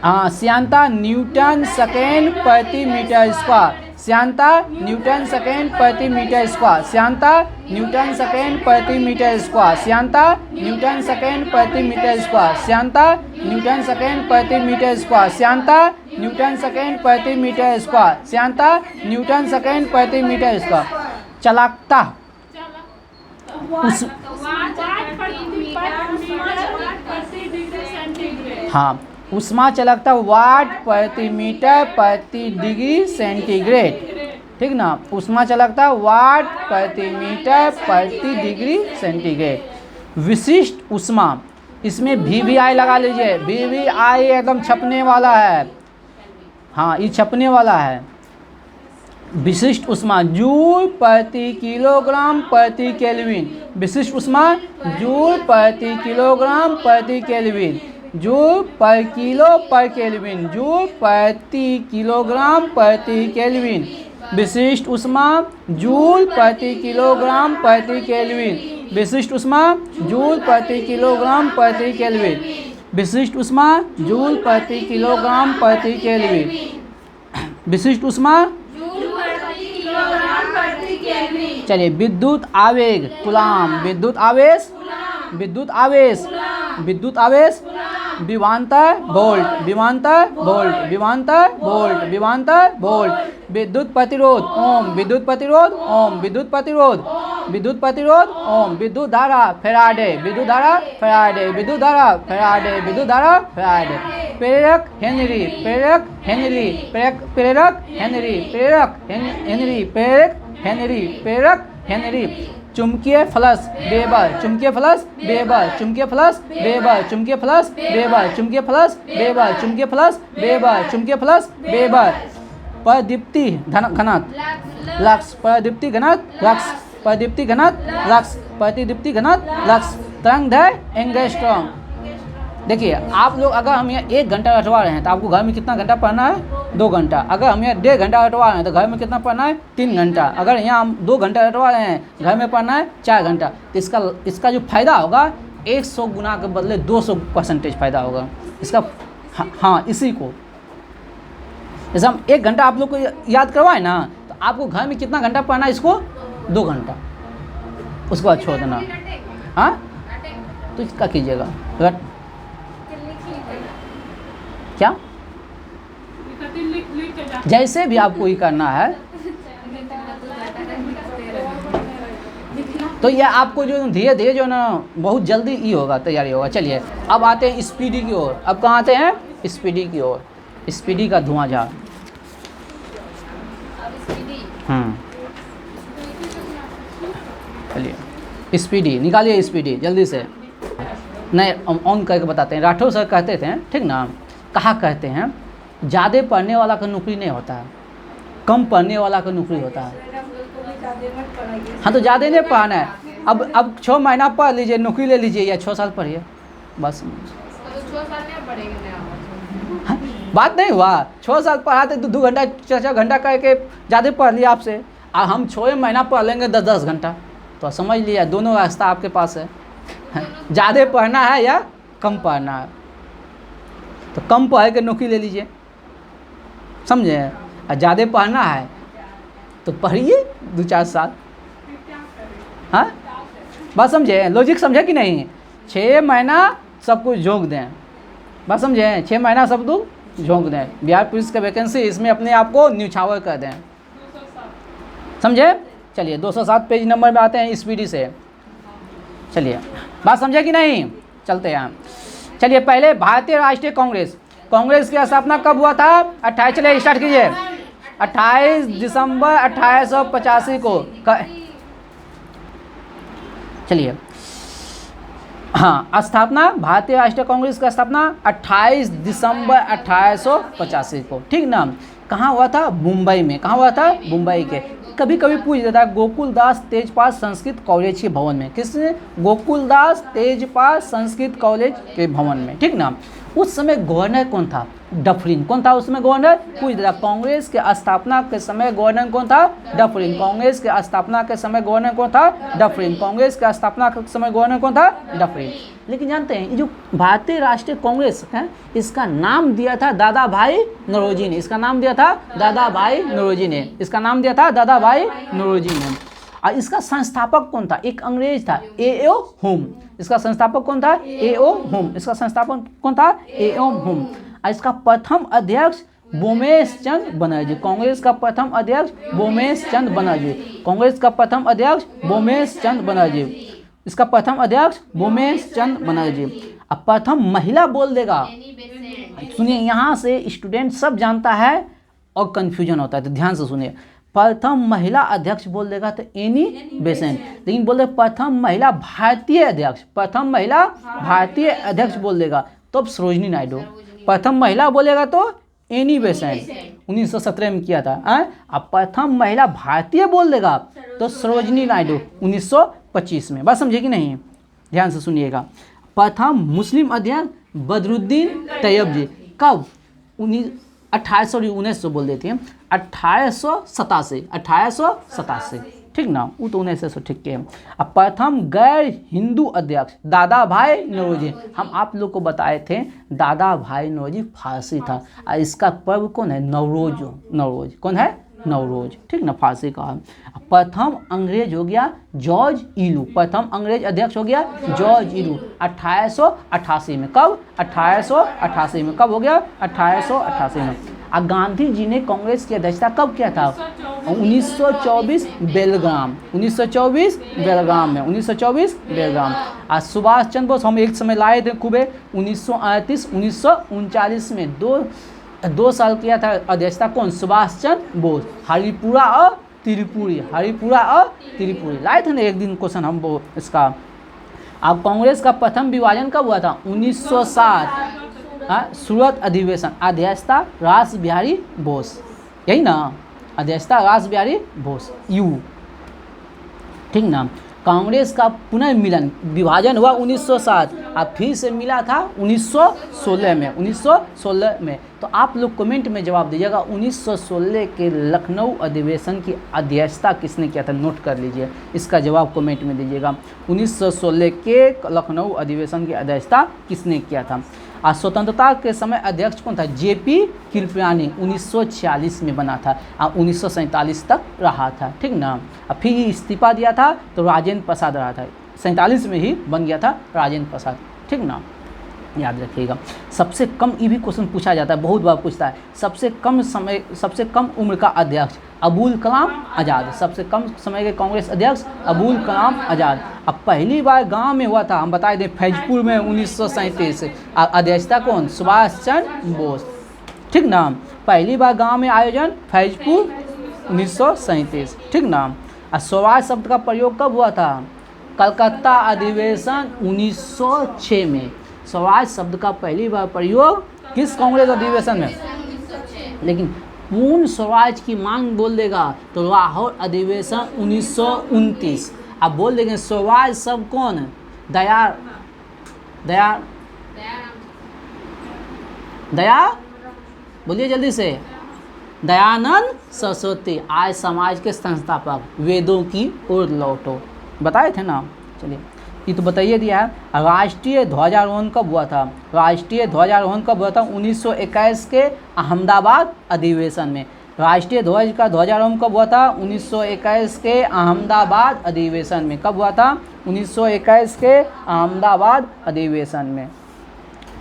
हाँ श्यानता न्यूटन सेकेंड प्रति मीटर स्क्वायर, श्यानता न्यूटन सेकेंड प्रति मीटर स्क्वायर, श्यानता न्यूटन सेकेंड प्रति मीटर स्क्वायर, श्यानता न्यूटन सेकेंड प्रति मीटर स्क्वायर, श्यानता न्यूटन सेकेंड प्रति मीटर स्क्वायर, श्यानता न्यूटन सेकेंड प्रति मीटर स्क्वायर, श्यानता न्यूटन सेकेंड प्रति मीटर स्क्वायर। चालकता उस, हाँ उष्मा चालकता वाट प्रति मीटर प्रति डिग्री सेंटीग्रेड, ठीक ना। उष्मा चालकता वाट प्रति मीटर प्रति डिग्री सेंटीग्रेड। विशिष्ट उष्मा, इसमें VVI लगा लीजिए, VVI एकदम छपने वाला है, हाँ ये छपने वाला है। विशिष्ट उष्मा जूल प्रति किलोग्राम प्रति केल्विन, विशिष्ट उष्मा जूल प्रति किलोग्राम प्रति केल्विन, जूल पर किलो पर केल्विन, जूल प्रति किलोग्राम प्रति केल्विन। विशिष्ट उष्मा जूल प्रति किलोग्राम प्रति केल्विन, विशिष्ट उष्मा जूल प्रति किलोग्राम प्रति केल्विन, विशिष्ट उष्मा जूल प्रति किलोग्राम प्रति केल्विन, विशिष्ट उष्मा। चलिए विद्युत आवेग कूलाम, विद्युत आवेश, विद्युत आवेश, विद्युत आवेश। विभवांतर वोल्ट, विभवांतर वोल्ट, विभवांतर वोल्ट, विभवांतर वोल्ट। विद्युत प्रतिरोध ओम, विद्युत प्रतिरोध ओम, विद्युत प्रतिरोध, विद्युत प्रतिरोध ओम। विद्युत धारा फैराडे, विद्युत धारा फैराडे, विद्युत धारा फैराडे, विद्युत धारा फैराडे। प्रेरक हेनरी, प्रेरक हेनरी, प्रेरक हेनरी, प्रेरक हेनरी, प्रेरक हेनरी, प्रेरक हेनरी। चुंबकीय फ्लक्स वेबर, चुंबकीय फ्लक्स वेबर, चुंबकीय फ्लक्स वेबर, चुंबकीय फ्लक्स वेबर, चुंबकीय फ्लक्स वेबर, चुंबकीय फ्लक्स वेबर, चुंबकीय फ्लक्स वेबर। प्रदीप्ति घनत्व लक्स, प्रदीप्ति घनत्व लक्स, प्रदीप्ति घनत्व लक्स, प्रतिदीप्ति घनत्व लक्स। तरंगदैर्घ्य एंगस्ट्रॉम। देखिए आप लोग अगर हम यहाँ 1 घंटा रटवा रहे हैं तो आपको घर में कितना घंटा पढ़ना है? 2 घंटा। अगर हम यहाँ 1.5 घंटा रटवा रहे हैं तो घर में कितना पढ़ना है? 3 घंटा। अगर यहाँ हम 2 घंटा रटवा रहे हैं घर में पढ़ना है 4 घंटा। तो इसका जो फ़ायदा होगा 100 गुना के बदले 200% फ़ायदा होगा इसका। हाँ इसी को जैसे हम 1 घंटा आप लोग को याद करवाए ना तो आपको घर में कितना घंटा पढ़ना है इसको? 2 घंटा। उसके बाद छोड़ देना। हाँ तो इसका कीजिएगा क्या जैसे भी आपको ही करना है। तो ये आपको जो धीरे धीरे जो ना बहुत जल्दी ही होगा, तैयारी होगा। चलिए अब आते हैं स्पीडी की ओर। अब कहाँ आते हैं? स्पीडी की ओर। स्पीडी का धुआंधार। चलिए स्पीडी निकालिए, स्पीडी जल्दी से। नहीं ऑन करके बताते हैं। राठौर सर कहते थे, ठीक ना, कहा कहते हैं ज़्यादा पढ़ने वाला का नौकरी नहीं होता है, कम पढ़ने वाला का नौकरी होता है। हाँ तो ज़्यादा नहीं पढ़ना है, अब 6 महीना पढ़ लीजिए, नौकरी ले लीजिए, या 6 साल पढ़िए बस। हाँ, बात नहीं हुआ, 6 साल पढ़ाते तो 2 घंटा 4 घंटा करके ज़्यादा पढ़ लिया आपसे, और हम 6 महीना पढ़ लेंगे 10 घंटा, तो समझ लिया दोनों रास्ता आपके पास है। ज़्यादा पढ़ना है या कम पढ़ना है, तो कम पढ़ के नौकरी ले लीजिए, समझे। और ज़्यादा पढ़ना है तो पढ़िए 2-4 साल। हाँ बात समझे, लॉजिक समझे कि नहीं। 6 महीना सब कुछ झोंक दें, बात समझे, 6 महीना सब कुछ झोंक दें, बिहार पुलिस का वैकेंसी, इसमें अपने आप को न्यौछावर कर दें, समझे। चलिए 207 पेज नंबर में आते हैं स्पीडी से। चलिए बात समझे कि नहीं, चलते हैं। चलिए पहले भारतीय राष्ट्रीय कांग्रेस, कांग्रेस की स्थापना कब हुआ था। 28, चलिए स्टार्ट कीजिए। 28 दिसंबर 1885 को चलिए हाँ, स्थापना भारतीय राष्ट्रीय कांग्रेस का स्थापना 28 दिसंबर 1885 को, ठीक ना। कहाँ हुआ था, मुंबई में। कहाँ हुआ था, मुंबई के। कभी कभी पूछ देता है गोकुलदास तेजपाल संस्कृत कॉलेज के भवन में, किसने, गोकुलदास तेजपाल संस्कृत कॉलेज के भवन में, ठीक ना। उस समय गवर्नर कौन था, डफरिन। कौन था उस समय गवर्नर, पूछ देता। कांग्रेस के स्थापना के समय गवर्नर कौन था, डफरिन। कांग्रेस के स्थापना के समय गवर्नर कौन था, डफरिन। कांग्रेस के स्थापना के समय गवर्नर कौन था, डफरिन। लेकिन जानते हैं ये जो भारतीय राष्ट्रीय कांग्रेस है, इसका नाम दिया था दादा भाई नौरोजी ने। इसका नाम दिया था दादा भाई नौरोजी ने। इसका नाम दिया था दादा भाई नौरोजी ने। और इसका संस्थापक कौन था, एक अंग्रेज था, ए.ओ. होम। इसका संस्थापक कौन था, ए.ओ. होम। इसका संस्थापक कौन था, ए.ओ. होम। और इसका प्रथम अध्यक्ष बोमेश चंद बनर्जी। कांग्रेस का प्रथम अध्यक्ष बोमेश चंद बनर्जी। कांग्रेस का प्रथम अध्यक्ष बोमेश चंद बनर्जी। इसका प्रथम अध्यक्ष बोमेश चंद बनर्जी। अब प्रथम महिला बोल देगा, सुनिए यहाँ से स्टूडेंट सब जानता है और कंफ्यूजन होता है, तो ध्यान से सुनिए। प्रथम महिला अध्यक्ष बोल देगा तो एनी बेसेंट, लेकिन बोल दे प्रथम महिला भारतीय अध्यक्ष, प्रथम महिला भारतीय अध्यक्ष बोल देगा तो अब सरोजनी नायडू। प्रथम महिला बोलेगा तो एनी बेसेंट, 1917 में किया था। अब प्रथम महिला भारतीय बोल देगा तो सरोजनी नायडू 1925 में। बात समझे कि नहीं, ध्यान से सुनिएगा। प्रथम मुस्लिम अध्यक्ष बदरुद्दीन तैयब जी, कब, 1900 बोल देते हैं, 1887, ठीक ना, वो तो 1900 ठीक के। अब प्रथम गैर हिंदू अध्यक्ष दादा भाई नौरोजी। हम आप लोग को बताए थे दादा भाई नौरोजी फारसी था, और इसका पर्व कौन है, नवरोज। कौन है, नवरोज, ठीक ना, फारसी का। प्रथम अंग्रेज हो गया जॉर्ज इलू। प्रथम अंग्रेज अध्यक्ष हो गया जॉर्ज इलू 1888 में। कब, 1888 में। कब हो गया, 1888 में। और गांधी जी ने कांग्रेस की अध्यक्षता कब किया था, 1924 बेलगाम, 1924 बेलगाम में, 1924 बेलगाम। आज सुभाष चंद्र बोस हम एक समय लाए थे खूबे, 1938 1939 में 2 साल किया था अध्यक्षता, कौन, सुभाष चंद्र बोस। हरिपुरा और त्रिपुरी लाए थे ना एक दिन क्वेश्चन हम वो इसका। अब कांग्रेस का प्रथम विभाजन कब हुआ था, 1960, सूरत अधिवेशन। अध्यक्षता रास बिहारी बोस, यही ना, अध्यक्षता रास बिहारी बोस, यू, ठीक ना। कांग्रेस का पुनर्मिलन, विभाजन हुआ 1960, अब फिर से मिला था 1916 में, 1916 में। तो आप लोग कमेंट में जवाब दीजिएगा 1916 के लखनऊ अधिवेशन की अध्यक्षता किसने किया था, नोट कर लीजिए, इसका जवाब कमेंट में दीजिएगा। 1916 के लखनऊ अधिवेशन की अध्यक्षता किसने किया था। और स्वतंत्रता के समय अध्यक्ष कौन था, जेपी कृपलानी, 1946 में बना था और 1947 तक रहा था, ठीक ना। और फिर इस्तीफा दिया था तो राजेंद्र प्रसाद रहा था, 47 में ही बन गया था राजेंद्र प्रसाद, ठीक ना, याद रखिएगा। सबसे कम, ये भी क्वेश्चन पूछा जाता है, बहुत बार पूछता है, सबसे कम उम्र का अध्यक्ष अबुल कलाम आज़ाद। सबसे कम समय के कांग्रेस अध्यक्ष अबुल कलाम आज़ाद। अब पहली बार गांव में हुआ था, हम बता दें, फैजपुर में 1937। अध्यक्षता कौन, सुभाष चंद्र बोस, ठीक ना। पहली बार गांव में आयोजन फैजपुर 1937, ठीक ना। और स्वराज शब्द का प्रयोग कब हुआ था, कलकत्ता अधिवेशन 1906 में। स्वराज शब्द का पहली बार प्रयोग किस कांग्रेस अधिवेशन में, लेकिन पूर्ण स्वराज की मांग बोल देगा तो लाहौर अधिवेशन 1929। अब बोल देंगे स्वराज सब कौन, दया बोलिए जल्दी से, दयानंद सरस्वती, आज समाज के संस्थापक, वेदों की ओर लौटो, बताए थे ना। चलिए ये तो बताइए दिया है। राष्ट्रीय ध्वजारोहण कब हुआ था, राष्ट्रीय ध्वजारोहण कब हुआ था, 1921 के अहमदाबाद अधिवेशन में। राष्ट्रीय ध्वज का ध्वजारोहण कब हुआ था, 1921 के अहमदाबाद अधिवेशन में। कब हुआ था, 1921 के अहमदाबाद अधिवेशन में।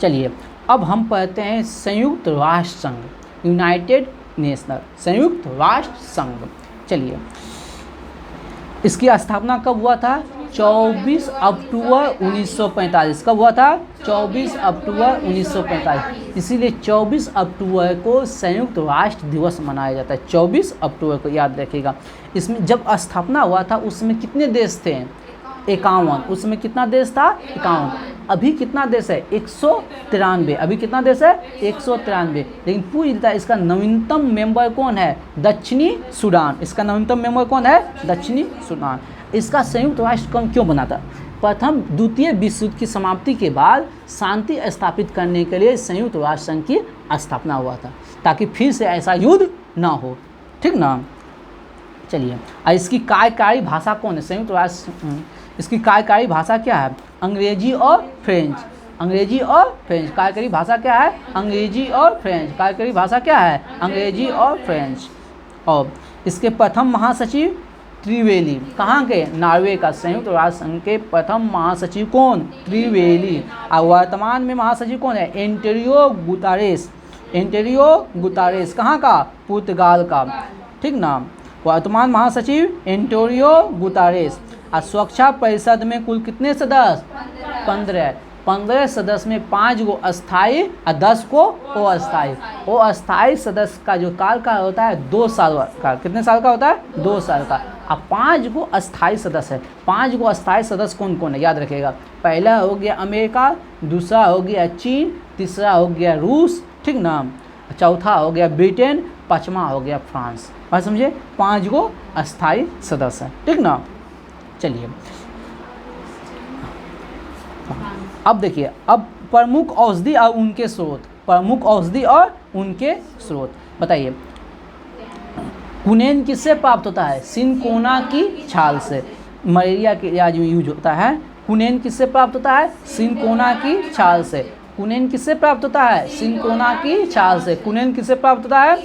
चलिए अब हम पढ़ते हैं संयुक्त राष्ट्र संघ, यूनाइटेड नेशनल, संयुक्त राष्ट्र संघ। चलिए इसकी स्थापना कब हुआ था, 24 अक्टूबर 1945। कब हुआ था, 24 अक्टूबर 1945। इसीलिए 24 अक्टूबर को संयुक्त राष्ट्र दिवस मनाया जाता है। 24 अक्टूबर को याद रखिएगा। इसमें जब स्थापना हुआ था उसमें कितने देश थे, 51। उसमें कितना देश था, 51। अभी कितना देश है, 193। अभी कितना देश है, 193। लेकिन पूछ देता है इसका नवीनतम मेंबर कौन है, दक्षिणी सूडान। इसका नवीनतम मेंबर कौन है, दक्षिणी सूडान। इसका संयुक्त राष्ट्र क्यों बना था, प्रथम द्वितीय विश्व युद्ध की समाप्ति के बाद शांति स्थापित करने के लिए संयुक्त राष्ट्र संघ की स्थापना हुआ था, ताकि फिर से ऐसा युद्ध ना हो, ठीक ना। चलिए इसकी कार्यकारी भाषा कौन है, संयुक्त राष्ट्र इसकी कार्यकारी भाषा क्या है, अंग्रेजी और फ्रेंच। अंग्रेजी और फ्रेंच कार्यकारी भाषा क्या है, अंग्रेजी और फ्रेंच कार्यकारी भाषा क्या है, अंग्रेजी और फ्रेंच। और इसके प्रथम महासचिव त्रिवेली, कहाँ के, नॉर्वे का। संयुक्त राष्ट्र संघ के प्रथम महासचिव कौन, त्रिवेली। और वर्तमान में महासचिव कौन है, एंटोनियो गुतेरेस। एंटोनियो गुतेरेस कहाँ का, पुर्तगाल का, ठीक ना। वर्तमान महासचिव एंटोनियो गुतेरेस। और सुरक्षा परिषद में कुल कितने सदस्य, 15 सदस्य में 5 गो अस्थायी और 10 को अस्थायी। वो अस्थायी सदस्य का जो कार्यकाल होता है 2 साल का। कितने साल का होता है, 2 साल का। अब 5 गो अस्थायी सदस्य है। 5 गो अस्थायी सदस्य कौन कौन है, याद रखिएगा। पहला हो गया अमेरिका, दूसरा हो गया चीन, तीसरा हो गया रूस, ठीक ना, चौथा हो गया ब्रिटेन, पाँचवा हो गया फ्रांस। बात समझे, 5 गो अस्थायी सदस्य है, ठीक ना। चलिए अब देखिए, अब प्रमुख औषधि और उनके स्रोत, प्रमुख औषधि और उनके स्रोत बताइए। कुनेन किससे प्राप्त होता है, सिनकोना की छाल से। मलेरिया के इलाज में यूज होता है। कुनेन किससे प्राप्त होता है, सिनकोना की छाल से। कुनेन किससे प्राप्त होता है, सिनकोना की छाल से। कुनेन किससे प्राप्त होता है,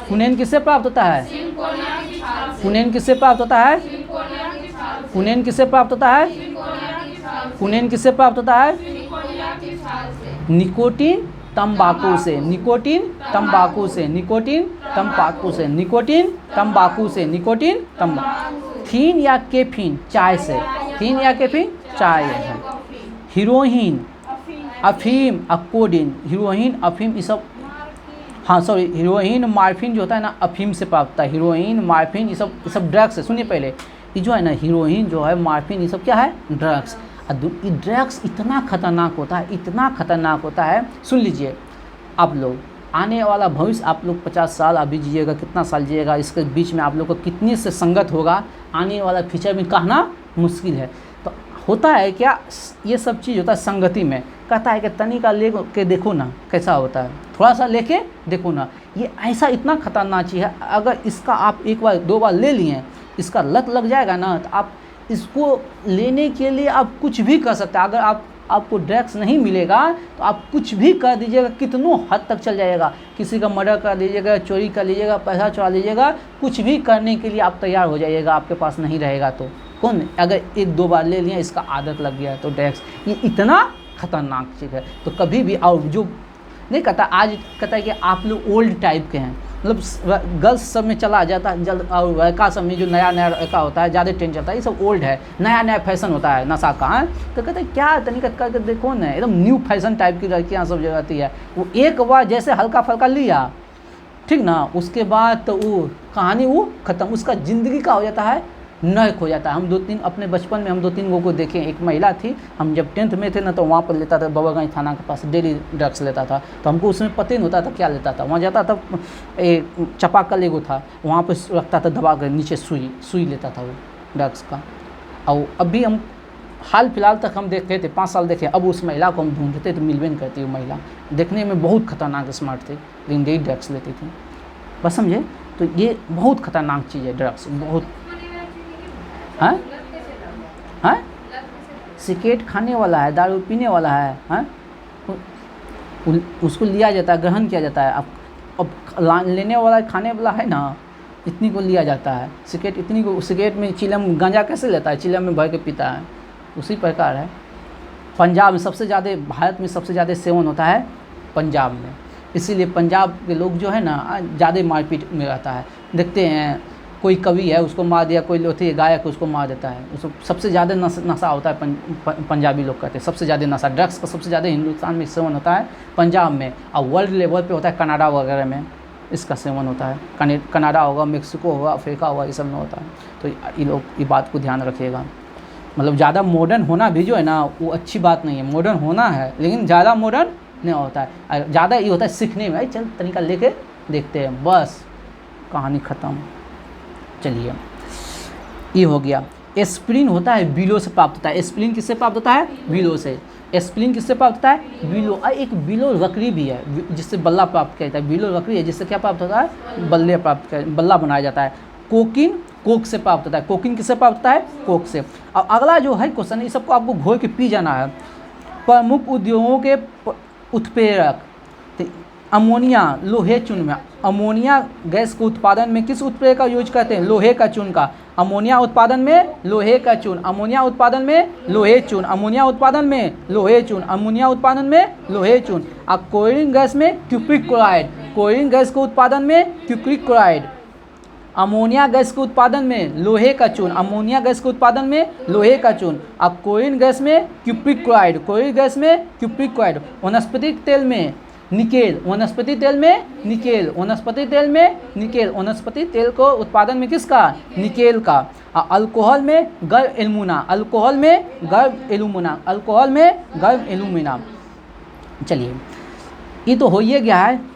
कुनेन किससे प्राप्त होता है, कुनेन किससे प्राप्त होता है, कुनेन किससे प्राप्त होता है, कुनेन किससे प्राप्त होता है, निकोटीन तंबाकू से। निकोटीन तंबाकू से, निकोटीन तंबाकू से, निकोटीन तंबाकू से, निकोटीन तंबाकू। थीन या कैफीन, चाय से। थीन या कैफीन, चाय है। हीरोइन, अफीम, कोडीन। हीरोइन, अफीम, ये सब, हाँ सॉरी, हीरोइन मॉर्फिन जो होता है ना, अफीम से प्राप्त होता है। हीरोइन मॉर्फिन ये सब ड्रग्स है। सुनिए पहले, ये जो है ना हीरोइन जो है, मॉर्फिन, ये सब क्या है, ड्रग्स। ये ड्रग्स इतना खतरनाक होता है, इतना खतरनाक होता है। सुन लीजिए आप लोग, आने वाला भविष्य आप लोग 50 साल अभी जिएगा, कितना साल जिएगा, इसके बीच में आप लोग को कितनी से संगत होगा, आने वाला फ्यूचर में कहना मुश्किल है। तो होता है क्या, ये सब चीज़ होता है संगति में। कहता है कि तनिका ले के देखो ना कैसा होता है, थोड़ा सा लेके देखो ना। ये ऐसा इतना खतरनाक चीज़ है, अगर इसका आप 1 बार 2 बार ले लिए, इसका लत लग जाएगा ना, तो आप इसको लेने के लिए आप कुछ भी कर सकते हैं। अगर आपको ड्रग्स नहीं मिलेगा तो आप कुछ भी कर दीजिएगा, कितनों हद तक चल जाएगा। किसी का मर्डर कर लीजिएगा, चोरी कर लीजिएगा, पैसा चुरा लीजिएगा, कुछ भी करने के लिए आप तैयार हो जाइएगा। आपके पास नहीं रहेगा तो कौन, अगर 1-2 बार ले लिया, इसका आदत लग गया तो ड्रग्स ये इतना खतरनाक चीज़ है। तो कभी भी, और जो नहीं कहता, आज कहता है कि आप लोग ओल्ड टाइप के हैं, मतलब गर्ल्स सब में चला जाता है जल्द, और लड़का सब में जो नया नया लड़का होता है ज़्यादा ट्रेंड चलता है, ये सब ओल्ड है, नया नया फैशन होता है नशा का है। तो कहते हैं क्या तनिक करके देखो ना, एकदम न्यू फैशन टाइप की लड़कियाँ सब जो रहती है, वो एक बार जैसे हल्का फल्का लिया, ठीक ना, उसके बाद तो वो कहानी वो ख़त्म, उसका ज़िंदगी का हो जाता है नर्क हो जाता है। हम 2-3 अपने बचपन में हम 2-3 लोगों को देखे। एक महिला थी, हम जब 10th में थे ना तो वहाँ पर लेता था, बबरगंज थाना के पास डेली ड्रग्स लेता था, तो हमको उसमें पता ही नहीं होता था क्या लेता था। वहाँ जाता था, चापाकल एगो था, वहाँ पर रखता था दबा कर नीचे सुई लेता था वो ड्रग्स का। और अभी हम हाल फिलहाल तक हम देखे थे, 5 साल देखे, अब उस महिला को हम ढूंढते तो मिलवे नहीं करती। वो महिला देखने में बहुत खतरनाक स्मार्ट थी, लेकिन डेली ड्रग्स लेती थी। बस समझे? तो ये बहुत खतरनाक चीज़ है ड्रग्स, बहुत। हाँ हाँ, सिगरेट खाने वाला है, दारू पीने वाला है, हाँ, उसको लिया जाता है, ग्रहण किया जाता है। अब लेने वाला खाने वाला है ना, इतनी को लिया जाता है सिगरेट, इतनी को। सिगरेट में चिलम, गांजा कैसे लेता है, चिलम में भर के पीता है, उसी प्रकार है। पंजाब में सबसे ज़्यादा, भारत में सबसे ज़्यादा सेवन होता है पंजाब में, इसीलिए पंजाब के लोग जो है ना ज़्यादा मारपीट में रहता है। देखते हैं कोई कवि है उसको मार दिया, कोई लोथी गायक उसको मार देता है, उसको सबसे ज़्यादा नशा होता है पंजाबी लोग कहते हैं, सबसे ज़्यादा नशा ड्रग्स का सबसे ज़्यादा हिंदुस्तान में सेवन होता है पंजाब में, और वर्ल्ड लेवल पे होता है कनाडा वगैरह में इसका सेवन होता है। कनाडा होगा, मेक्सिको होगा, अफ्रीका होगा, ये सब में होता है। तो ये लोग ये बात को ध्यान रखिएगा। मतलब ज़्यादा मॉडर्न होना भी जो है ना वो अच्छी बात नहीं है, मॉडर्न होना है लेकिन ज़्यादा मॉडर्न नहीं होता है। ज़्यादा ये होता है सीखने में, चल तरीका लेके देखते हैं, बस कहानी ख़त्म। चलिए, ये हो गया। एस्प्रिन होता है बिलो से प्राप्त होता है। एस्प्रिन किससे प्राप्त होता है? बिलो से। एस्प्रिन किससे प्राप्त होता है? बिलो। एक बिलो रकड़ी भी है जिससे बल्ला प्राप्त किया जाता है। बिलो रकड़ी है जिससे क्या प्राप्त होता है? बल्ले प्राप्त किया, बल्ला बनाया जाता है। कोकिन कोक से प्राप्त होता है। कोकिन किससे प्राप्त होता है? कोक से। और अगला जो है क्वेश्चन, ये सबको आपको घोल के पी जाना है। प्रमुख उद्योगों के उत्प्रेरक, अमोनिया, लोहे चून में। अमोनिया गैस के उत्पादन में किस उत्प्रेरक का यूज करते हैं? लोहे का चून का। अमोनिया उत्पादन में लोहे का चून, अमोनिया उत्पादन में लोहे चून, अमोनिया उत्पादन में लोहे चून, अमोनिया उत्पादन में लोहे चून। अब क्लोरीन गैस में क्यूप्रिक क्लोराइड, क्लोरीन गैस के उत्पादन में क्यूप्रिक क्लोराइड। अमोनिया गैस के उत्पादन में लोहे का चून, अमोनिया गैस के उत्पादन में लोहे का चून। अब क्लोरीन गैस में क्यूप्रिक क्लोराइड, क्लोरीन गैस में क्यूप्रिक क्लोराइड। वनस्पतिक तेल में निकेल, वनस्पति तेल में निकेल, वनस्पति तेल में निकेल। वनस्पति तेल को उत्पादन में किसका? निकेल का। अल्कोहल में गर्व एल्यूमिना, अल्कोहल में गर्व एल्यूमिना, अल्कोहल में गर्व एल्यूमिना। चलिए, ये तो हो ही गया है।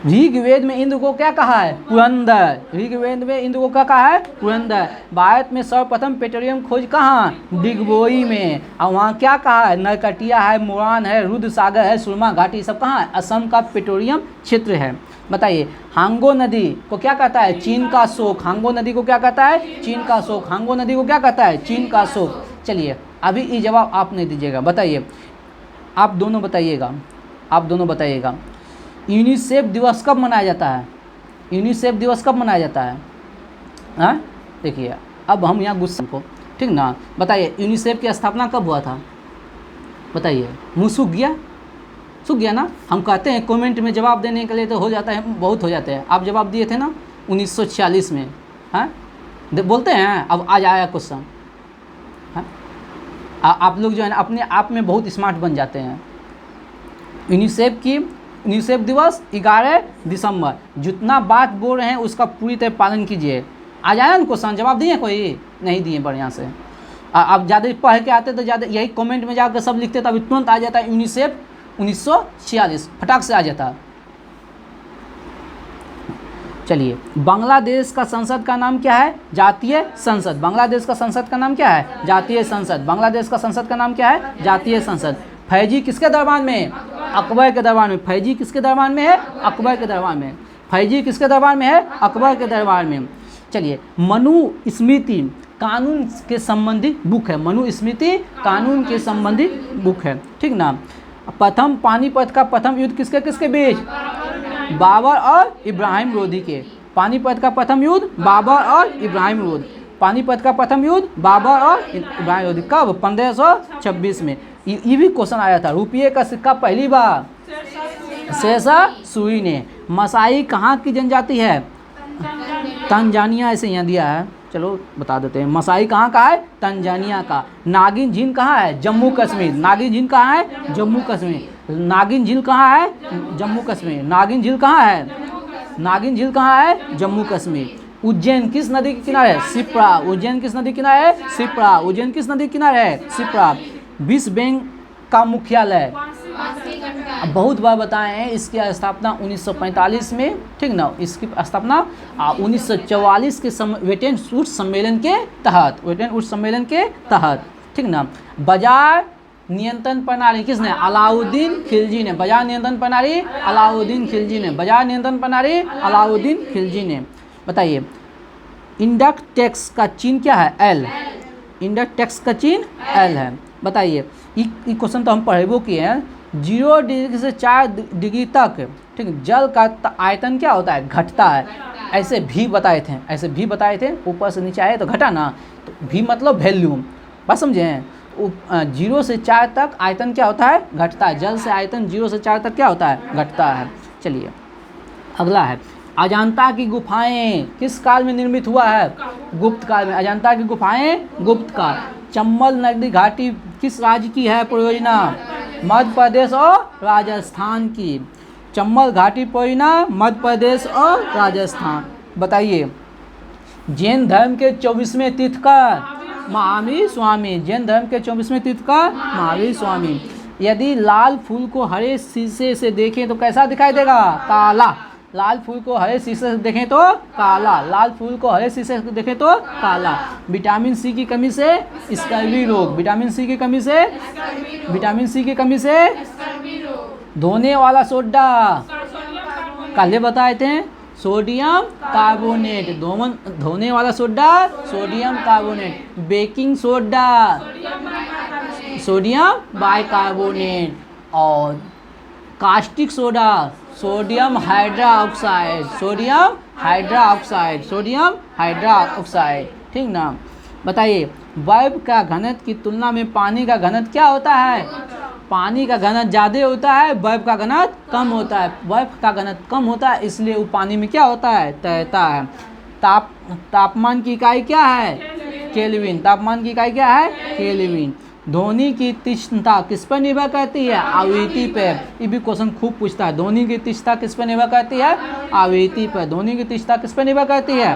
ऋग्वेद में इंद्र को क्या कहा है? पुरंदर। ऋग्वेद में इंद्र को क्या कहा है? पुरंदर। भारत में सर्वप्रथम पेट्रोलियम खोज कहाँ? डिगबोई में। और वहाँ क्या कहा है? नरकटिया है, मोरान है, रुद्र सागर है, सुरमा घाटी, सब कहाँ है? असम का पेट्रोलियम क्षेत्र है। बताइए, हांगो नदी को क्या कहता है? चीन का शोक। हांगो नदी को क्या कहता है? चीन का शोक। हांगो नदी को क्या कहता है? चीन का शोक। चलिए, अभी ये जवाब आप नहीं दीजिएगा, बताइए, आप दोनों बताइएगा, आप दोनों बताइएगा। यूनिसेफ दिवस कब मनाया जाता है? यूनिसेफ दिवस कब मनाया जाता है? हाँ, देखिए, अब हम यहाँ गुस्सा को, ठीक ना, बताइए यूनिसेफ की स्थापना कब हुआ था? बताइए। मुँह सूख गया? सूख गया ना? हम कहते हैं कमेंट में जवाब देने के लिए तो हो जाता है, बहुत हो जाते हैं। आप जवाब दिए थे ना 1946 में, हाँ, बोलते हैं। अब आज आया क्वेश्चन, हाँ, आप लोग जो है ना अपने आप में बहुत स्मार्ट बन जाते हैं। यूनिसेफ दिवस 11 दिसंबर। जितना बात बोल रहे हैं उसका पूरी तरह पालन कीजिए। आ जाए ना क्वेश्चन, जवाब दिए? कोई नहीं दिए बढ़िया से। आप ज़्यादा पढ़ के आते तो ज़्यादा यही कमेंट में जाकर सब लिखते, तब तुरंत आ जाता है यूनिसेफ 1946, फटाक से आ जाता। चलिए, बांग्लादेश का संसद का नाम क्या है? जातीय संसद। बांग्लादेश का संसद का नाम क्या है? जातीय संसद। बांग्लादेश का संसद का नाम क्या है? जातीय संसद। फैजी किसके दरबार में? अकबर के दरबार में। फैजी किसके दरबार में है? अकबर के दरबार में। फैजी किसके दरबार में है? अकबर के दरबार में। चलिए, मनुस्मृति कानून के संबंधी बुक है। मनुस्मृति कानून के संबंधी बुक है, ठीक ना। प्रथम पानीपत का प्रथम युद्ध किसके किसके बीच? बाबर और इब्राहिम लोधी के। पानीपत का प्रथम युद्ध बाबर और इब्राहिम लोधी। पानीपत का प्रथम युद्ध बाबर और इब्राहिम लोधी। कब? 1526 में। ये भी क्वेश्चन आया था। रुपये का सिक्का पहली बार शेरशाह सूरी ने। मसाई कहाँ की जनजाति है? तंजानिया, ऐसे यहाँ दिया है, चलो बता देते हैं। मसाई कहाँ का है? तंजानिया का। नागिन झील कहाँ है? जम्मू कश्मीर। नागिन झील कहाँ है? जम्मू कश्मीर। नागिन झील कहाँ है? जम्मू कश्मीर। नागिन झील कहाँ है? नागिन झील कहाँ है? जम्मू कश्मीर। उज्जैन किस नदी के किनारे है? शिप्रा। उज्जैन किस नदी के किनारे है? शिप्रा। उज्जैन किस नदी के किनारे है? शिप्रा। विश्व बैंक का मुख्यालय, अब बहुत बार बताए हैं, इसकी स्थापना 1945 में, ठीक ना। इसकी स्थापना 1944 के वेटेन वुड्स सम्मेलन के तहत, वेटेन वुड्स सम्मेलन के तहत, ठीक ना। बाजार नियंत्रण प्रणाली किसने? अलाउद्दीन खिलजी ने। बाजार नियंत्रण प्रणाली अलाउद्दीन खिलजी ने। बाजार नियंत्रण प्रणाली अलाउद्दीन खिलजी ने। बताइए इंडक्ट टैक्स का चिन्ह क्या है? एल। इंडक्ट टैक्स का चिन्ह एल है। बताइए ये क्वेश्चन तो हम पढ़ेबो किए हैं। 0 डिग्री से 4 डिग्री तक, ठीक है, जल का आयतन क्या होता है? घटता है। ऐसे भी बताए थे, ऐसे भी बताए थे, ऊपर से नीचे आए तो घटा ना, तो भी मतलब वैल्यूम, बात समझे हैं। 0 से 4 तक आयतन क्या होता है? घटता है। जल से आयतन 0 से 4 तक क्या होता है? घटता है। चलिए अगला है अजंता की गुफाएं किस काल में निर्मित हुआ है? गुप्त काल में। अजंता की गुफाएं गुप्त काल। चंबल नदी घाटी किस राज्य की है परियोजना? मध्य प्रदेश और राजस्थान की। चंबल घाटी परियोजना मध्य प्रदेश और राजस्थान। बताइए जैन धर्म के 24वें तीर्थकर? महावीर स्वामी। जैन धर्म के 24वें तीर्थकर महावीर स्वामी। यदि लाल फूल को हरे शीशे से देखें तो कैसा दिखाई देगा? काला। लाल फूल को हरे शीशे से देखें तो काला। लाल फूल को हरे शीशे से देखें तो काला। विटामिन सी की कमी से स्कर्वी रोग। विटामिन सी की कमी से, विटामिन सी की कमी से धोने वाला सोडा, कल बताए थे, सोडियम कार्बोनेट। धोने वाला soda sodium carbonate. Baking soda sodium bicarbonate. और caustic soda sodium hydroxide. Sodium hydroxide. Sodium hydroxide, ठीक ना। बताइए बर्फ का घनत्व की तुलना में पानी का घनत्व क्या होता है? पानी का घनत्व ज़्यादा होता है, बर्फ का घनत्व कम होता है। बर्फ का घनत्व कम होता है इसलिए वो पानी में क्या होता है? तैरता है। तापमान की इकाई क्या है? केल्विन। तापमान की इकाई क्या है? केल्विन। ध्वनि की तीक्ष्णता किस पर निर्भर करती है? आवृत्ति पर। ये भी क्वेश्चन खूब पूछता है। ध्वनि की तीक्ष्णता किस पर निर्भर करती है? आवृत्ति पर। ध्वनि की तीक्ष्णता किस पर निर्भर करती है?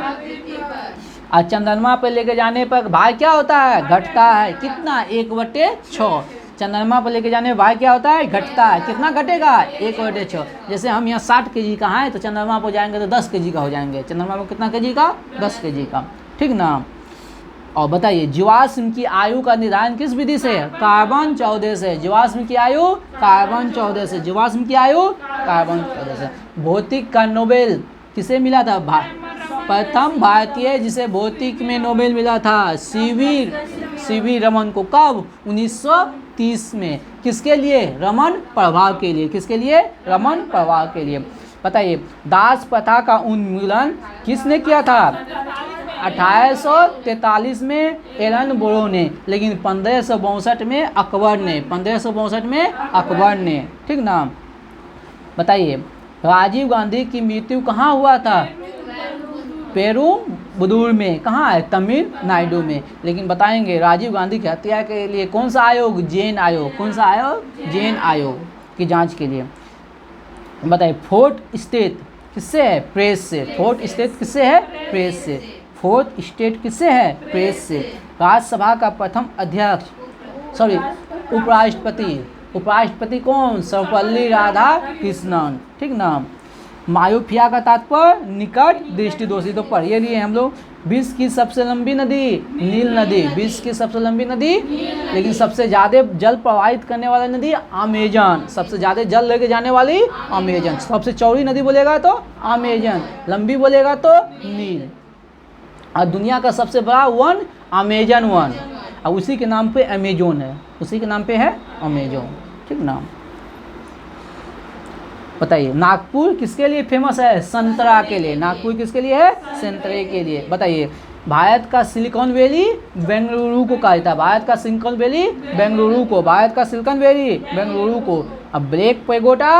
और चंद्रमा पर लेके जाने पर भार क्या होता है? घटता है। कितना? 1/6। चंद्रमा पर लेके जाने पर भार क्या होता है? घटता है। कितना घटेगा? 1/6। जैसे हम यहाँ 60 kg का है तो चंद्रमा पर जाएंगे तो 10 kg का हो जाएंगे। चंद्रमा पर कितना kg का? 10 kg का, ठीक ना। और बताइए जीवाश्म की आयु का निर्धारण किस विधि से? कार्बन 14 से। जीवाश्म की आयु कार्बन 14 से। जीवाश्म की आयु कार्बन 14 से। भौतिक का नोबेल किसे मिला था? प्रथम भारतीय जिसे भौतिक में नोबेल मिला था सीवी रमन को। कब? 1930 में। किसके लिए? रमन प्रभाव के लिए। किसके लिए? रमन प्रभाव के लिए। बताइए दास प्रथा का उन्मूलन किसने किया था? 1843 में एलन बोरो ने, लेकिन 1562 में अकबर ने। 1562 में अकबर ने, ठीक ना। बताइए राजीव गांधी की मृत्यु कहाँ हुआ था? पेरुम्बदूर में। कहाँ है? तमिलनाडु में। लेकिन बताएंगे राजीव गांधी की हत्या के लिए कौन सा आयोग? जैन आयोग। कौन सा आयोग? जैन आयोग की जांच के लिए। बताइए फोर्थ स्टेट किससे है? प्रेस से। फोर्थ स्टेट किससे है? प्रेस से। फोर्थ स्टेट किससे है? प्रेस से। राज्यसभा का प्रथम अध्यक्ष उपराष्ट्रपति। उपराष्ट्रपति कौन? सर्वपल्ली राधाकृष्णन, ठीक ना। मायोपिया का तात्पर्य निकट दृष्टि दोषी, तो पढ़िए लिए हम लोग। विश्व की सबसे लंबी नदी नील नदी। विश्व की सबसे लंबी नदी, लेकिन सबसे ज़्यादा जल प्रवाहित करने वाली नदी अमेजन। सबसे ज़्यादा जल लेके जाने वाली अमेजन। सबसे चौड़ी नदी बोलेगा तो अमेजन, लंबी बोलेगा तो नील। और दुनिया का सबसे बड़ा वन अमेजन वन, और उसी के नाम पे अमेजोन है। उसी के नाम पे है अमेजोन, ठीक ना। बताइए नागपुर किसके लिए फेमस है? संतरा के लिए। नागपुर किसके लिए है? संतरे के लिए। बताइए भारत का सिलिकॉन वैली बेंगलुरु को कहा जाता है। भारत का सिलिकॉन वैली बेंगलुरु को। भारत का सिलिकॉन वैली बेंगलुरु को। अब ब्लैक पैगोडा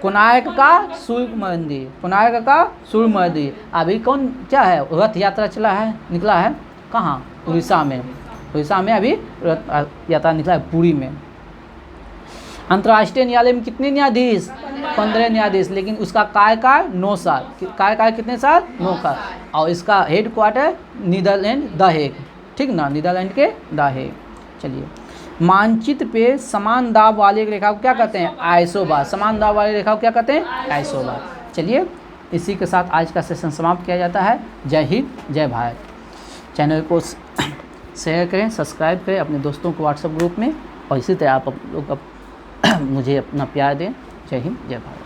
कोणार्क का सूर्य मंदिर। कोणार्क का सूर्य मंदिर। अभी कौन क्या है? रथ यात्रा चला है, निकला है कहाँ? उड़ीसा में। उड़ीसा में अभी रथ यात्रा निकला है, पुरी में। अंतर्राष्ट्रीय न्यायालय में कितने न्यायाधीश? 15 न्यायाधीश, लेकिन उसका कार्यकाल 9 साल। कार्यकाल कितने साल? 9 साल। और इसका headquarter Netherland the Hague, ठीक ना, नीदरलैंड के द हेग। चलिए, मानचित्र पे समान दाब वाली रेखा को क्या कहते हैं? आइसोबार। समान दाब वाली रेखा को क्या कहते हैं? आइसोबार। चलिए, इसी के साथ आज का सेशन समाप्त किया जाता है। जय हिंद, जय भारत। चैनल को शेयर करें, सब्सक्राइब करें अपने दोस्तों को व्हाट्सएप ग्रुप में, और इसी तरह आप लोग मुझे अपना प्यार दें। जय हिंद, जय भारत।